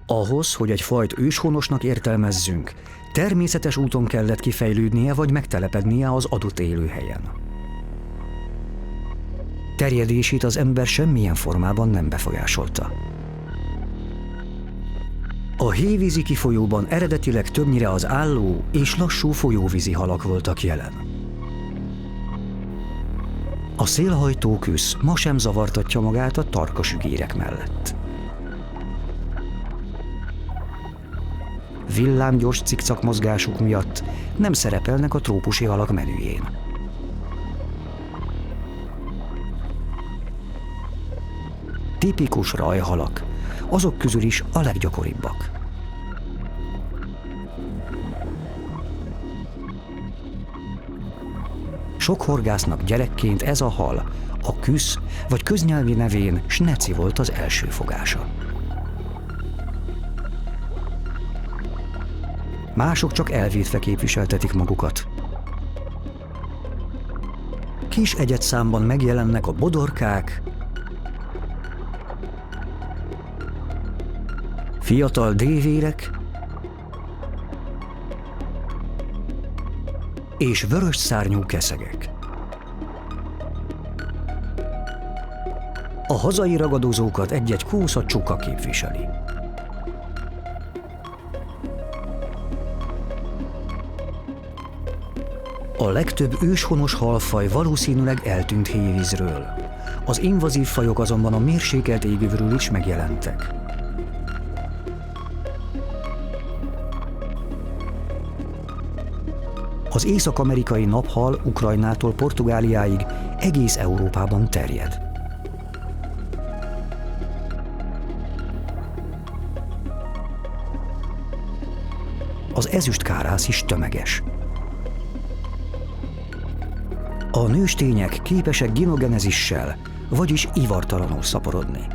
Ahhoz, hogy egy fajt őshonosnak értelmezzünk, természetes úton kellett kifejlődnie vagy megtelepednie az adott élőhelyen. Terjedését az ember semmilyen formában nem befolyásolta. A hévízi kifolyóban eredetileg többnyire az álló és lassú folyóvízi halak voltak jelen. A szélhajtó küsz ma sem zavartatja magát a tarka sügérek mellett. Villámgyors cikcak mozgásuk miatt nem szerepelnek a trópusi halak menüjén. Tipikus rajhalak, azok közül is a leggyakoribbak. Sok horgásznak gyerekként ez a hal, a küsz vagy köznyelvi nevén sneci volt az első fogása. Mások csak elvétve képviseltetik magukat. Kis egyedszámban megjelennek a bodorkák, fiatal dévérek és vörös szárnyú keszegek. A hazai ragadozókat egy-egy kósza csuka képviseli. A legtöbb őshonos halfaj valószínűleg eltűnt hévízről. Az invazív fajok azonban a mérsékelt égövről is megjelentek. Az Az észak-amerikai naphal Ukrajnától Portugáliáig egész Európában terjed. Az ezüstkárász is tömeges. A nőstények képesek ginogenezissel, vagyis ivartalanul szaporodni.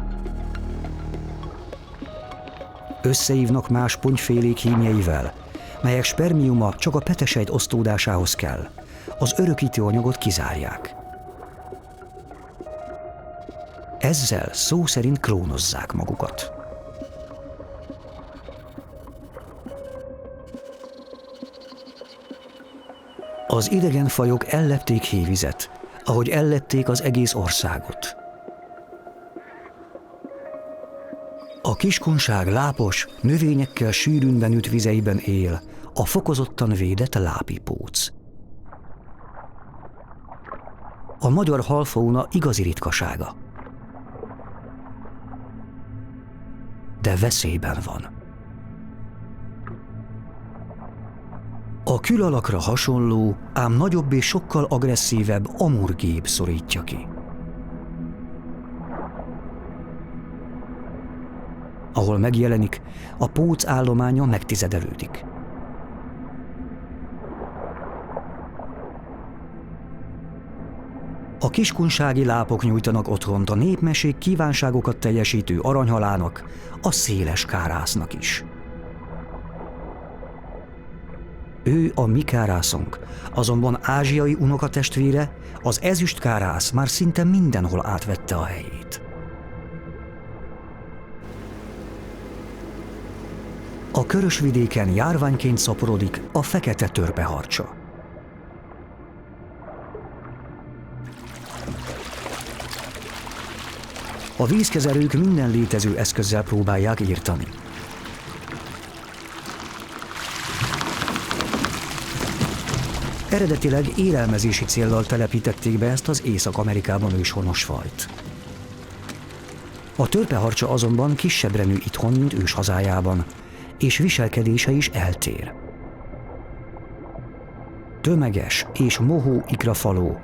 Összeívnak más pontyfélék hímjeivel, melyek spermiuma csak a petesejt osztódásához kell. Az örökítő anyagot kizárják. Ezzel szó szerint klónozzák magukat. Az idegen fajok ellepték hévizet, ahogy ellepték az egész országot. A kiskunság lápos, növényekkel sűrűn benőtt vizeiben él, a fokozottan védett lápipóc. A magyar halfauna igazi ritkasága. De veszélyben van. A külalakra hasonló, ám nagyobb és sokkal agresszívebb amurgép szorítja ki. Ahol megjelenik, a póc állománya megtizedelődik. A kiskunsági lápok nyújtanak otthont a népmesék kívánságokat teljesítő aranyhalának, a széles kárásznak is. Ő a mi kárászunk, azonban ázsiai unokatestvére, az ezüstkárász már szinte mindenhol átvette a helyét. A Körös-vidéken járványként szaporodik a fekete törpeharcsa. A vízkezelők minden létező eszközzel próbálják írtani. Eredetileg élelmezési céllal telepítették be ezt az Észak-Amerikában őshonos fajt. A törpeharcsa azonban kisebbre nő itthon, mint őshazájában, és viselkedése is eltér. Tömeges és mohó ikrafaló,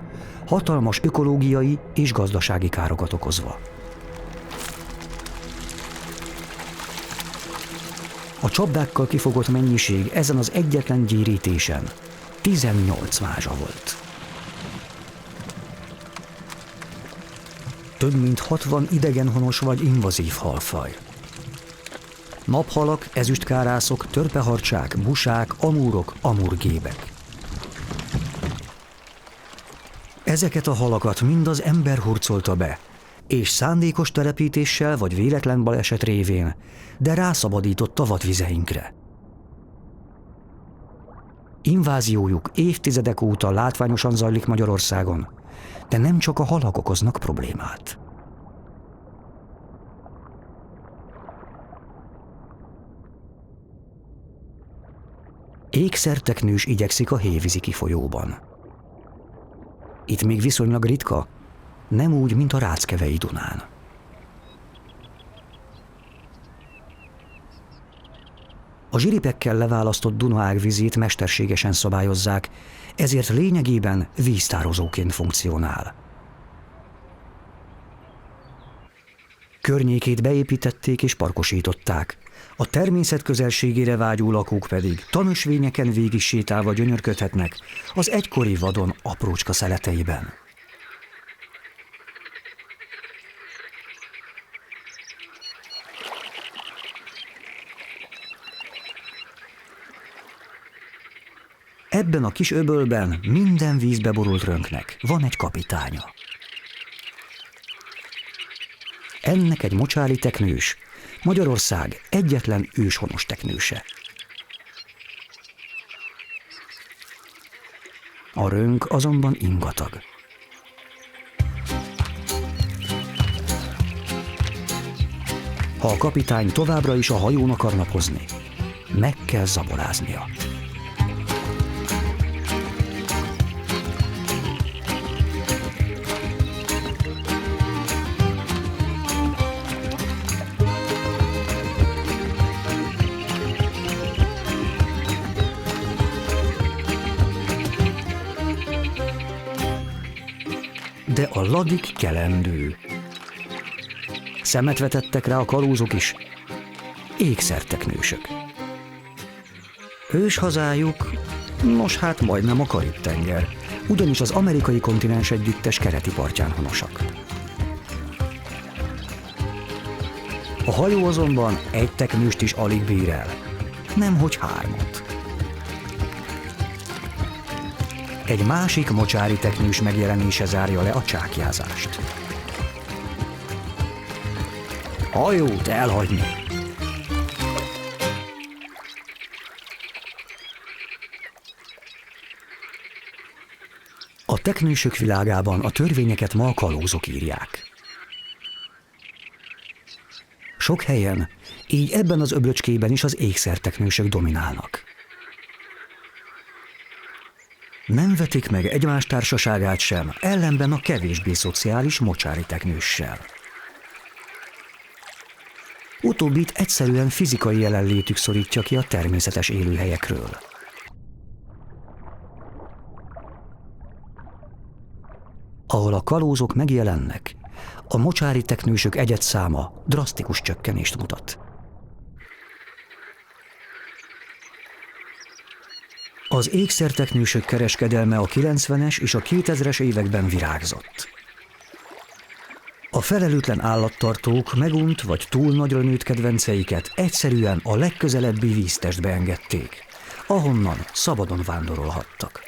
hatalmas ökológiai és gazdasági károkat okozva. A csapdákkal kifogott mennyiség ezen az egyetlen gyérítésen 18 mázsa volt. Több mint 60 idegenhonos vagy invazív halfaj. Naphalak, ezüstkárászok, törpeharcsák, busák, amúrok, amurgébek. Ezeket a halakat mind az ember hurcolta be, és szándékos telepítéssel vagy véletlen baleset révén, de rászabadította vadvizeinkre. Inváziójuk évtizedek óta látványosan zajlik Magyarországon, de nem csak a halak okoznak problémát. Ékszerteknős igyekszik a hévízi kifolyóban. Itt még viszonylag ritka, nem úgy, mint a Ráckevei Dunán. A zsiripekkel leválasztott Duna ágvizét mesterségesen szabályozzák, ezért lényegében víztározóként funkcionál. Környékét beépítették és parkosították, a természet közelségére vágyó lakók pedig tanösvényeken végig sétálva gyönyörködhetnek az egykori vadon aprócska szeleteiben. Ebben a kis öbölben minden vízbe borult rönknek van egy kapitánya. Ennek egy mocsári teknős, Magyarország egyetlen őshonos teknőse. A rönk azonban ingatag. Ha a kapitány továbbra is a hajón akar napozni, meg kell zaboláznia. de a ladik kelendő. Szemet vetettek rá a kalózok is, ékszerteknősök. Őshazájuk, nos hát majdnem a Karib-tenger, ugyanis az amerikai kontinens együttes keleti partján honosak. A hajó azonban egy teknőst is alig bír el, nemhogy 3. Egy másik mocsári teknős megjelenése zárja le a csákjázást. Hajót elhagyni! A teknősök világában a törvényeket ma a kalózok írják. Sok helyen, így ebben az öblöcskében is az ékszerteknősök dominálnak. Nem vetik meg egymás társaságát sem, ellenben a kevésbé szociális mocsári teknőssel. Utóbbit egyszerűen fizikai jelenlétük szorítja ki a természetes élőhelyekről. Ahol a kalózok megjelennek, a mocsári teknősök egyedszáma drasztikus csökkenést mutat. Az ékszerteknősök kereskedelme a 90-es és a 2000-es években virágzott. A felelőtlen állattartók megunt vagy túl nagyra nőtt kedvenceiket egyszerűen a legközelebbi víztestbe engedték, ahonnan szabadon vándorolhattak.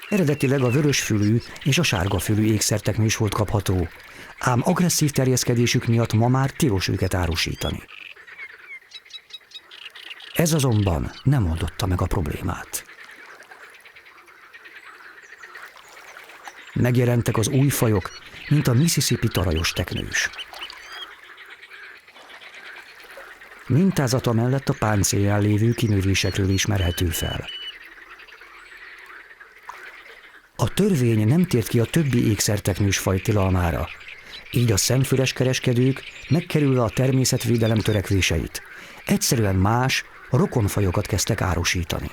Eredetileg a vörösfülű és a sárgafülű ékszerteknős volt kapható, ám agresszív terjeszkedésük miatt ma már tilos őket árusítani. Ez azonban nem oldotta meg a problémát. Megjelentek az új fajok, mint a Mississippi tarajos teknős. Mintázata mellett a páncélján lévő kinövésekről ismerhető fel. A törvény nem tért ki a többi ékszerteknős faj tilalmára, így a szemfüles kereskedők, megkerülve a természetvédelem törekvéseit, egyszerűen más, rokonfajokat kezdtek árusítani.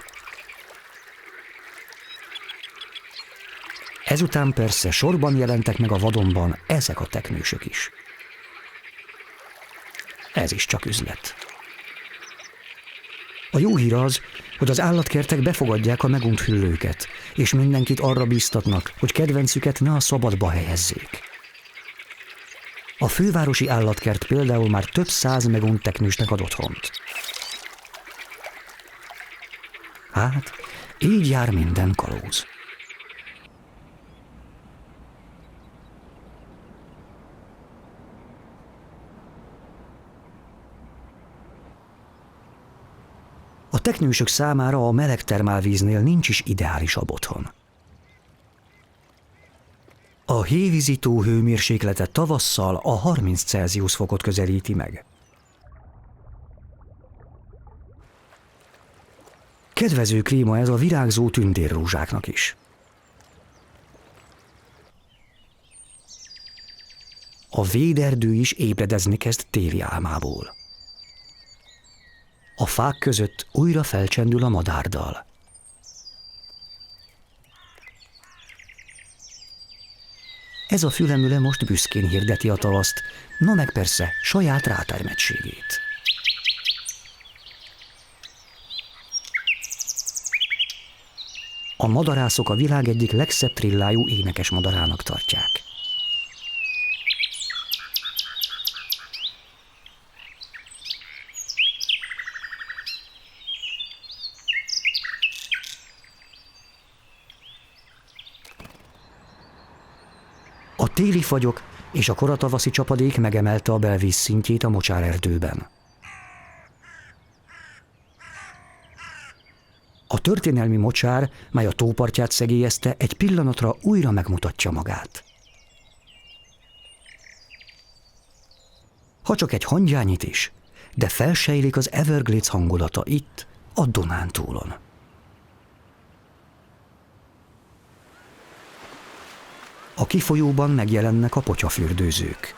Ezután persze sorban jelentek meg a vadonban ezek a teknősök is. Ez is csak üzlet. A jó hír az, hogy az állatkertek befogadják a megunt hüllőket, és mindenkit arra bíztatnak, hogy kedvencüket ne a szabadba helyezzék. A fővárosi állatkert például már több 100 megunt teknősnek ad otthont. Hát, így jár minden kalóz. A teknősök számára a meleg termálvíznél nincs is ideálisabb otthon. A hévízi tó hőmérséklete tavasszal a 30 Celsius fokot közelíti meg. Kedvező klíma ez a virágzó tündérrózsáknak is. A véderdő is ébredezni kezd téli álmából. A fák között újra felcsendül a madárdal. Ez a fülemüle most büszkén hirdeti a tavaszt, na meg persze saját rátermettségét. A madarászok a világ egyik legszebb trillájú énekes madarának tartják. A téli fagyok és a koratavaszi csapadék megemelte a belvíz szintjét a mocsárerdőben. A történelmi mocsár, mely a tópartját szegélyezte, egy pillanatra újra megmutatja magát. Ha csak egy hangyányit is, de felsejlik az Everglades hangulata itt, a Dunántúlon. A kifolyóban megjelennek a potyafürdőzők.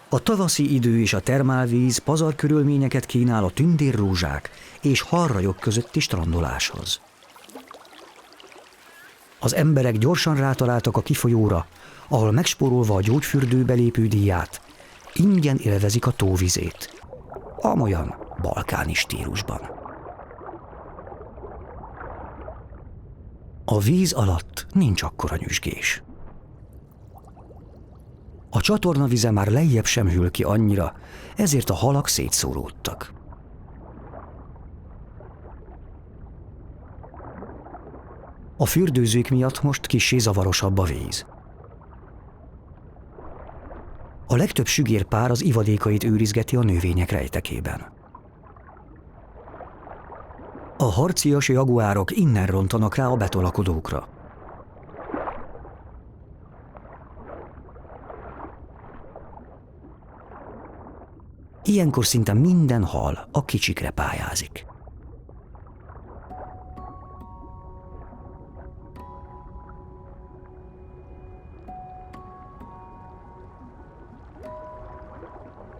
A tavaszi idő és a termálvíz pazarkörülményeket kínál a tündérrózsák és halrajok közötti strandoláshoz. Az emberek gyorsan rátaláltak a kifolyóra, ahol megspórolva a gyógyfürdőbe lépő díját, ingyen élvezik a tóvizét. Amolyan balkáni stílusban. A víz alatt nincs akkora nyüzsgés. A csatornavize már lejjebb sem hűl ki annyira, ezért a halak szétszóródtak. A fürdőzők miatt most kissé zavarosabb a víz. A legtöbb sügérpár az ivadékait őrizgeti a növények rejtekében. A harcias jaguárok innen rontanak rá a betolakodókra. Ilyenkor szinte minden hal a kicsikre pályázik.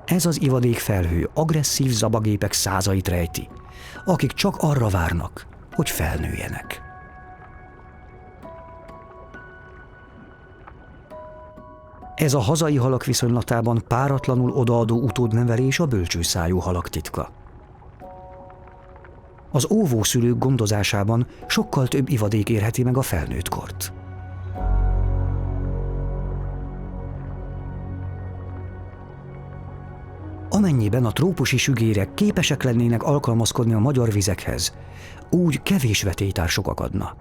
Ez az ivadékfelhő agresszív zabagépek százait rejti, akik csak arra várnak, hogy felnőjenek. Ez a hazai halak viszonylatában páratlanul odaadó utódnevelés a bölcsőszájú halak titka. Az óvószülők gondozásában sokkal több ivadék érheti meg a felnőtt kort. Amennyiben a trópusi sügérek képesek lennének alkalmazkodni a magyar vizekhez, úgy kevés vetélytársuk akadna.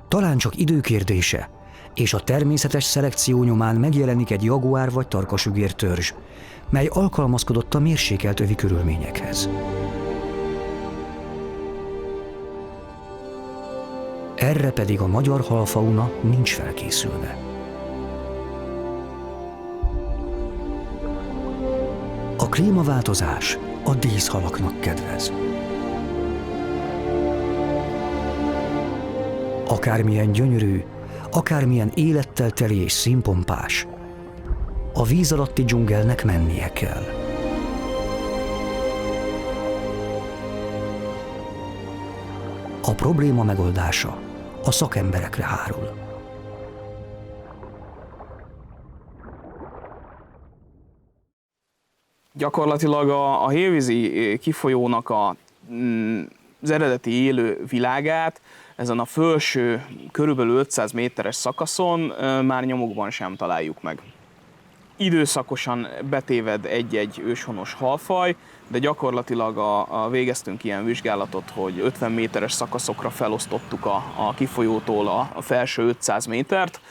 Talán csak időkérdése, és a természetes szelekció nyomán megjelenik egy jaguár vagy tarkasügér törzs, mely alkalmazkodott a mérsékelt övi körülményekhez. Erre pedig a magyar halfauna nincs felkészülve. A klímaváltozás a díszhalaknak kedvez. Akármilyen gyönyörű, akármilyen élettel teli és színpompás, a víz alatti dzsungelnek mennie kell. A probléma megoldása a szakemberekre hárul. Gyakorlatilag a hévízi kifolyónak az eredeti élő világát ezen a felső, körülbelül 500 méteres szakaszon már nyomokban sem találjuk meg. Időszakosan betéved egy-egy őshonos halfaj, de gyakorlatilag végeztünk ilyen vizsgálatot, hogy 50 méteres szakaszokra felosztottuk a kifolyótól a felső 500 métert,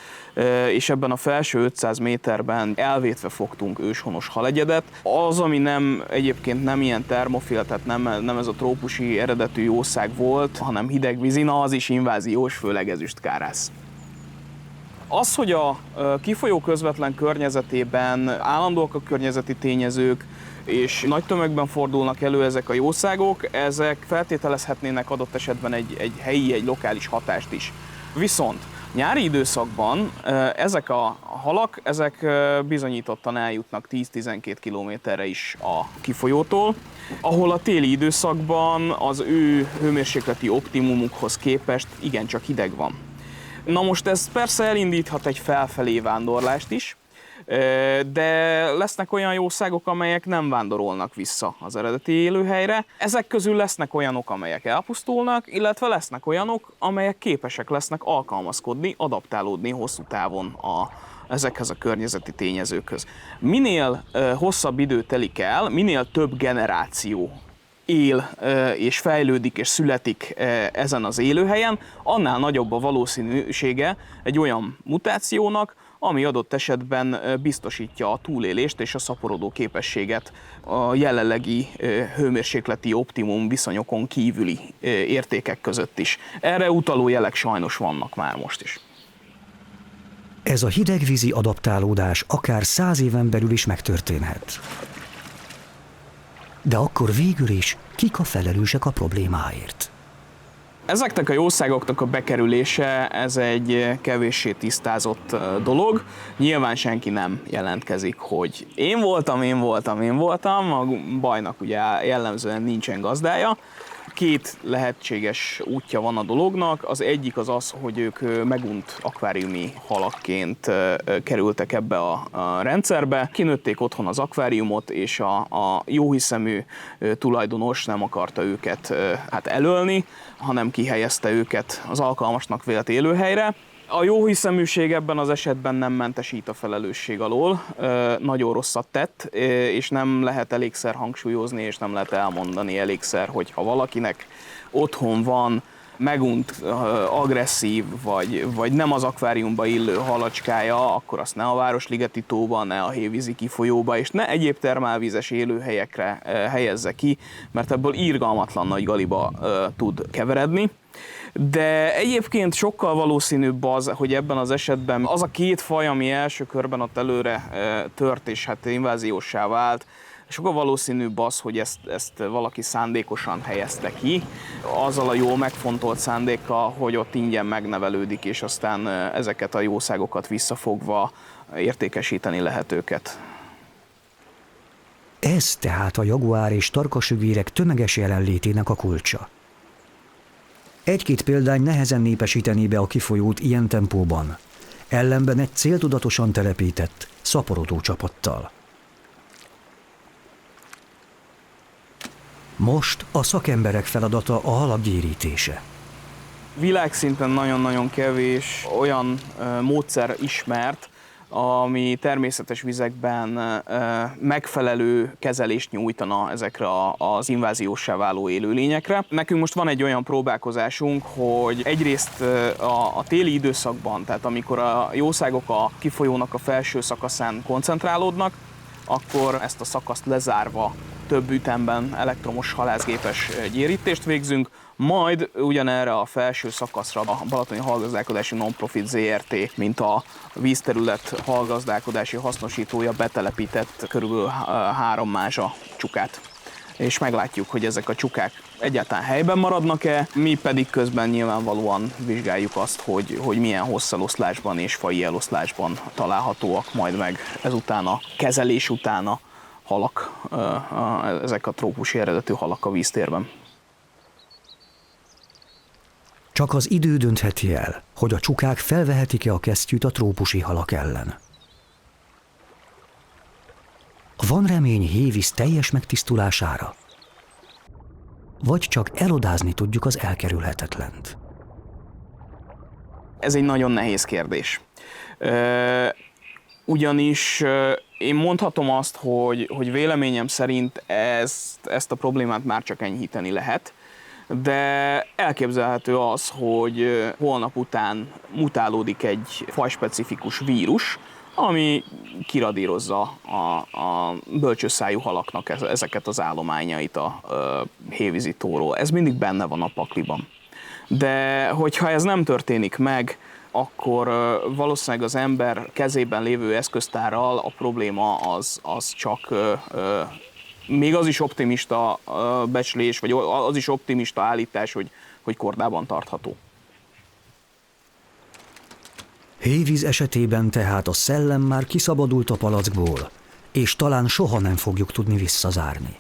és ebben a felső 500 méterben elvétve fogtunk őshonos halegyedet. Az, ami egyébként nem ilyen termofil, tehát nem ez a trópusi eredetű jószág volt, hanem hidegvízi, az is inváziós, főleg ezüstkárász. Az, hogy a kifolyó közvetlen környezetében állandóak a környezeti tényezők, és nagy tömegben fordulnak elő ezek a jószágok, ezek feltételezhetnének adott esetben egy helyi, egy lokális hatást is. Viszont nyári időszakban ezek a halak, ezek bizonyítottan eljutnak 10-12 kilométerre is a kifolyótól, ahol a téli időszakban az ő hőmérsékleti optimumukhoz képest igencsak hideg van. Na most ez persze elindíthat egy felfelé vándorlást is, de lesznek olyan jószágok, amelyek nem vándorolnak vissza az eredeti élőhelyre. Ezek közül lesznek olyanok, amelyek elpusztulnak, illetve lesznek olyanok, amelyek képesek lesznek alkalmazkodni, adaptálódni hosszú távon ezekhez a környezeti tényezőkhöz. Minél hosszabb idő telik el, minél több generáció él és fejlődik és születik ezen az élőhelyen, annál nagyobb a valószínűsége egy olyan mutációnak, ami adott esetben biztosítja a túlélést és a szaporodó képességet a jelenlegi hőmérsékleti optimum viszonyokon kívüli értékek között is. Erre utaló jelek sajnos vannak már most is. Ez a hidegvízi adaptálódás akár 100 éven belül is megtörténhet. De akkor végül is kik a felelősek a problémáért? Ezeknek a jószágoknak a bekerülése, ez egy kevéssé tisztázott dolog. Nyilván senki nem jelentkezik, hogy én voltam, a bajnak ugye jellemzően nincsen gazdája. Két lehetséges útja van a dolognak. Az egyik az, hogy ők megunt akváriumi halakként kerültek ebbe a rendszerbe. Kinőtték otthon az akváriumot, és a jóhiszemű tulajdonos nem akarta őket elölni, hanem kihelyezte őket az alkalmasnak vélt élőhelyre. A jóhiszeműség ebben az esetben nem mentesít a felelősség alól, nagyon rosszat tett, és nem lehet elégszer hangsúlyozni, és nem lehet elmondani elégszer, hogy ha valakinek otthon van megunt, agresszív, vagy nem az akváriumba illő halacskája, akkor azt ne a Városligeti tóba, ne a hévízi kifolyóba, és ne egyéb termálvízes élőhelyekre helyezze ki, mert ebből irgalmatlan nagy galiba tud keveredni. De egyébként sokkal valószínűbb az, hogy ebben az esetben az a két faj, ami első körben ott előre tört és invázióssá vált, sokkal valószínűbb az, hogy ezt valaki szándékosan helyezte ki, azzal a jól megfontolt szándékkal, hogy ott ingyen megnevelődik, és aztán ezeket a jószágokat visszafogva értékesíteni lehet őket. Ez tehát a jaguár és tarkasügérek tömeges jelenlétének a kulcsa. Egy-két példány nehezen népesítené be a kifolyót ilyen tempóban, ellenben egy céltudatosan telepített, szaporodó csapattal. Most a szakemberek feladata a halak gyérítése. Világszinten nagyon-nagyon kevés olyan módszer ismert, ami természetes vizekben megfelelő kezelést nyújtana ezekre az invázióssá váló élőlényekre. Nekünk most van egy olyan próbálkozásunk, hogy egyrészt a téli időszakban, tehát amikor a jószágok a kifolyónak a felső szakaszán koncentrálódnak, akkor ezt a szakaszt lezárva több ütemben elektromos halászgépes gyérítést végzünk, majd ugyanerre a felső szakaszra a Balatoni Halgazdálkodási Nonprofit Zrt., mint a vízterület halgazdálkodási hasznosítója betelepített körülbelül 3 mázsa csukát. És meglátjuk, hogy ezek a csukák egyáltalán helyben maradnak-e, mi pedig közben nyilvánvalóan vizsgáljuk azt, hogy milyen hosszeloszlásban és faji eloszlásban találhatóak majd meg ezután a kezelés után a halak, ezek a trópusi eredetű halak a víztérben. Csak az idő döntheti el, hogy a csukák felvehetik-e a kesztyűt a trópusi halak ellen. Van remény hévíz teljes megtisztulására? Vagy csak elodázni tudjuk az elkerülhetetlent? Ez egy nagyon nehéz kérdés. Ugyanis én mondhatom azt, hogy véleményem szerint ezt a problémát már csak enyhíteni lehet, de elképzelhető az, hogy holnap után mutálódik egy fajspecifikus vírus, ami kiradírozza a bölcsőszájú halaknak ezeket az állományait a hévízi tóról. Ez mindig benne van a pakliban. De hogyha ez nem történik meg, akkor valószínűleg az ember kezében lévő eszköztárral a probléma az csak még az is optimista becslés, vagy az is optimista állítás, hogy kordában tartható. Hévíz esetében tehát a szellem már kiszabadult a palackból, és talán soha nem fogjuk tudni visszazárni.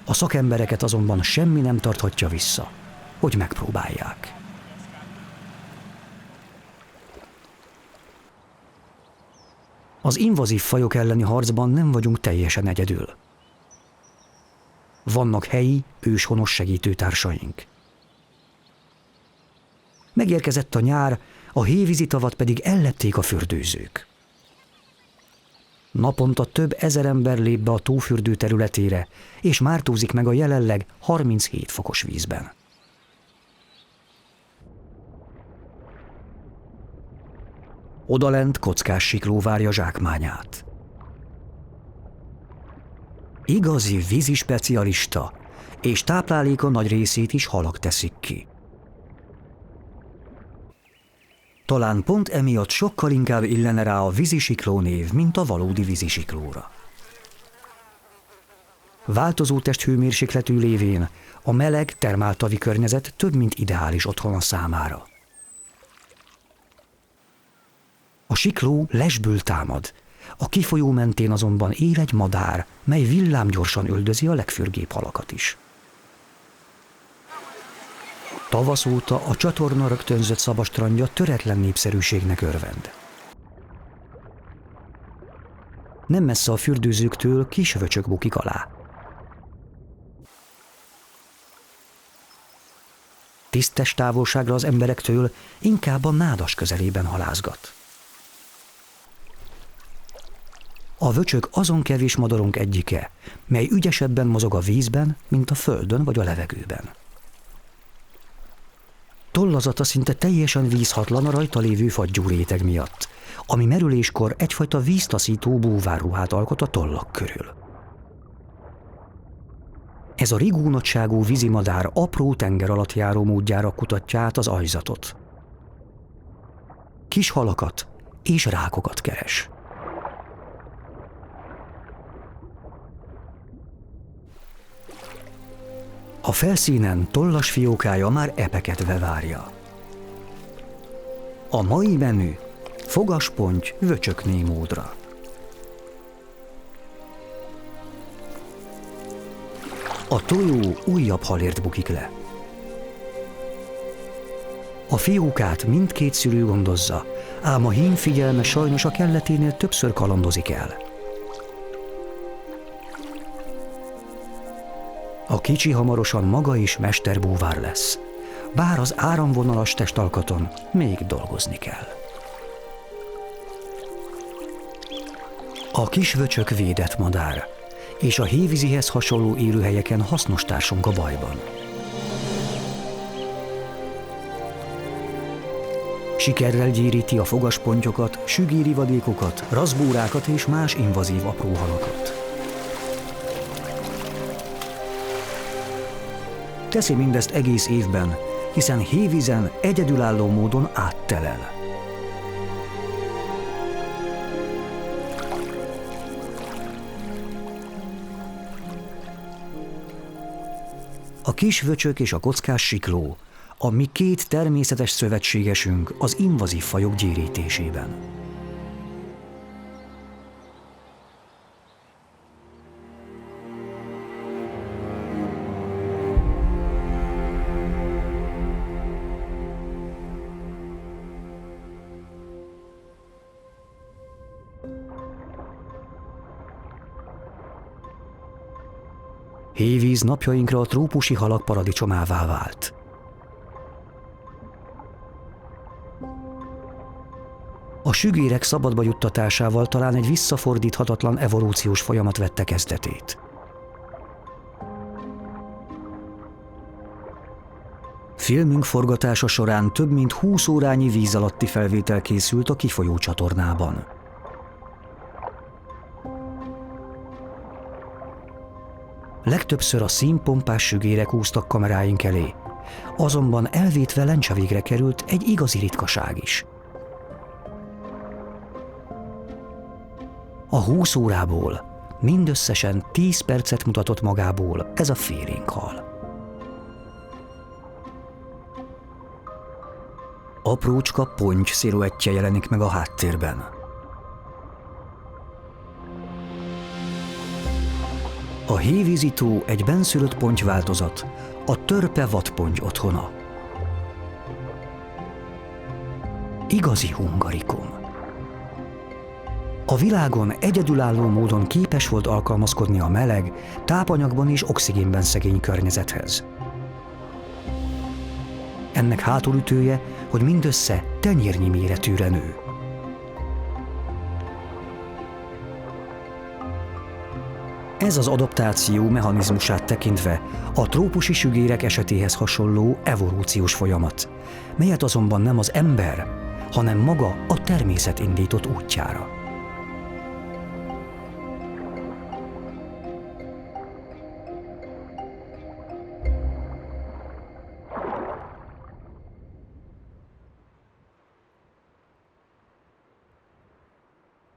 A szakembereket azonban semmi nem tarthatja vissza, hogy megpróbálják. Az invazív fajok elleni harcban nem vagyunk teljesen egyedül. Vannak helyi, őshonos segítőtársaink. Megérkezett a nyár, a hévízi tavat pedig ellepték a fürdőzők. Naponta több ezer ember lép be a tófürdő területére, és mártózik meg a jelenleg 37 fokos vízben. Odalent kockás sikló várja zsákmányát. Igazi vízi specialista, és tápláléka nagy részét is halak teszik ki. Talán pont emiatt sokkal inkább illene rá a vízisikló név, mint a valódi vízisiklóra. Változó testhőmérsékletű lévén a meleg termáltavi környezet több mint ideális otthona számára. A sikló lesből támad, A kifolyó mentén azonban él egy madár, mely villámgyorsan üldözi a legfürgébb halakat is. Tavasz óta a csatorna rögtönzött szabastrandja töretlen népszerűségnek örvend. Nem messze a fürdőzőktől kis vöcsök bukik alá. Tisztes távolságra az emberektől inkább a nádas közelében halázgat. A vöcsök azon kevés madaronk egyike, mely ügyesebben mozog a vízben, mint a földön vagy a levegőben. Tollazata szinte teljesen vízhatlan a rajta lévő fagyú réteg miatt, ami merüléskor egyfajta víztaszító búvárruhát alkot a tollak körül. Ez a rigónagyságú vízimadár apró tenger alatt járó módjára kutatja át az aljzatot. Kis halakat és rákokat keres. A felszínen tollas fiókája már epeketve várja. A mai menü fogasponty vöcsöknémódra. A tojó újabb halért bukik le. A fiókát mindkét szülő gondozza, ám a hím figyelme sajnos a kelleténél többször kalandozik el. A kicsi hamarosan maga is mesterbúvár lesz, bár az áramvonalas testalkaton még dolgozni kell. A kis vöcsök védett madár, és a hévízihez hasonló élőhelyeken hasznos társunk a bajban. Sikerrel gyéríti a fogaspontyokat, sügérivadékokat, razbórákat és más invazív apró halakat. Teszi mindezt egész évben, hiszen hévízen egyedülálló módon áttelel. A kis vöcsök és a kockás sikló, a mi két természetes szövetségesünk az invazív fajok gyérítésében. Hévíz napjainkra a trópusi halak paradicsomává vált. A sügérek szabadba juttatásával talán egy visszafordíthatatlan evolúciós folyamat vette kezdetét. Filmünk forgatása során több mint 20 órányi víz alatti felvétel készült a kifolyó csatornában. Legtöbbször a színpompás sügérek úsztak kameráink elé, azonban elvétve lencsevégre került egy igazi ritkaság is. A 20 órából mindösszesen 10 percet mutatott magából ez a félénkhal. Aprócska ponty sziluettje jelenik meg a háttérben. A hévízi tó egy benszülött pontyváltozat, a törpe vadponty otthona. Igazi hungarikum. A világon egyedülálló módon képes volt alkalmazkodni a meleg, tápanyagban és oxigénben szegény környezethez. Ennek hátulütője, hogy mindössze tenyérnyi méretűre nő. Ez az adaptáció mechanizmusát tekintve a trópusi sügérek esetéhez hasonló evolúciós folyamat, melyet azonban nem az ember, hanem maga a természet indított útjára.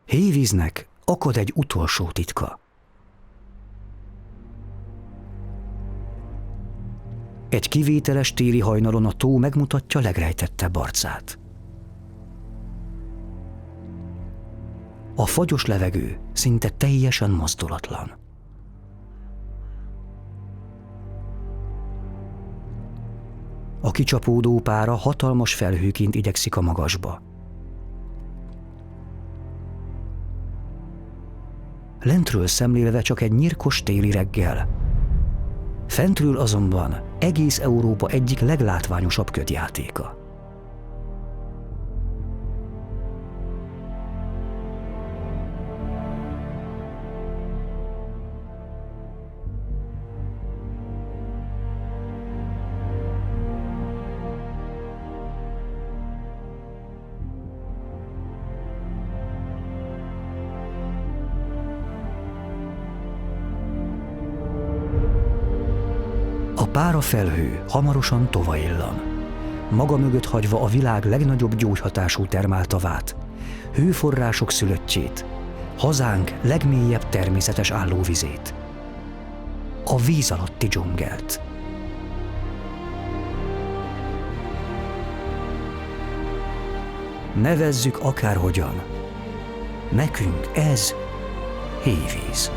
Hévíznek akad egy utolsó titka. Egy kivételes téli hajnalon a tó megmutatja legrejtettebb arcát. A fagyos levegő szinte teljesen mozdulatlan. A kicsapódó pára hatalmas felhőként igyekszik a magasba. Lentről szemlélve csak egy nyírkos téli reggel. Fentről azonban egész Európa egyik leglátványosabb ködjátéka. A párafelhő hamarosan tovaillan, maga mögött hagyva a világ legnagyobb gyógyhatású termáltavát, hőforrások szülöttjét, hazánk legmélyebb természetes állóvizét, a víz alatti dzsungelt. Nevezzük akárhogyan, nekünk ez hévíz.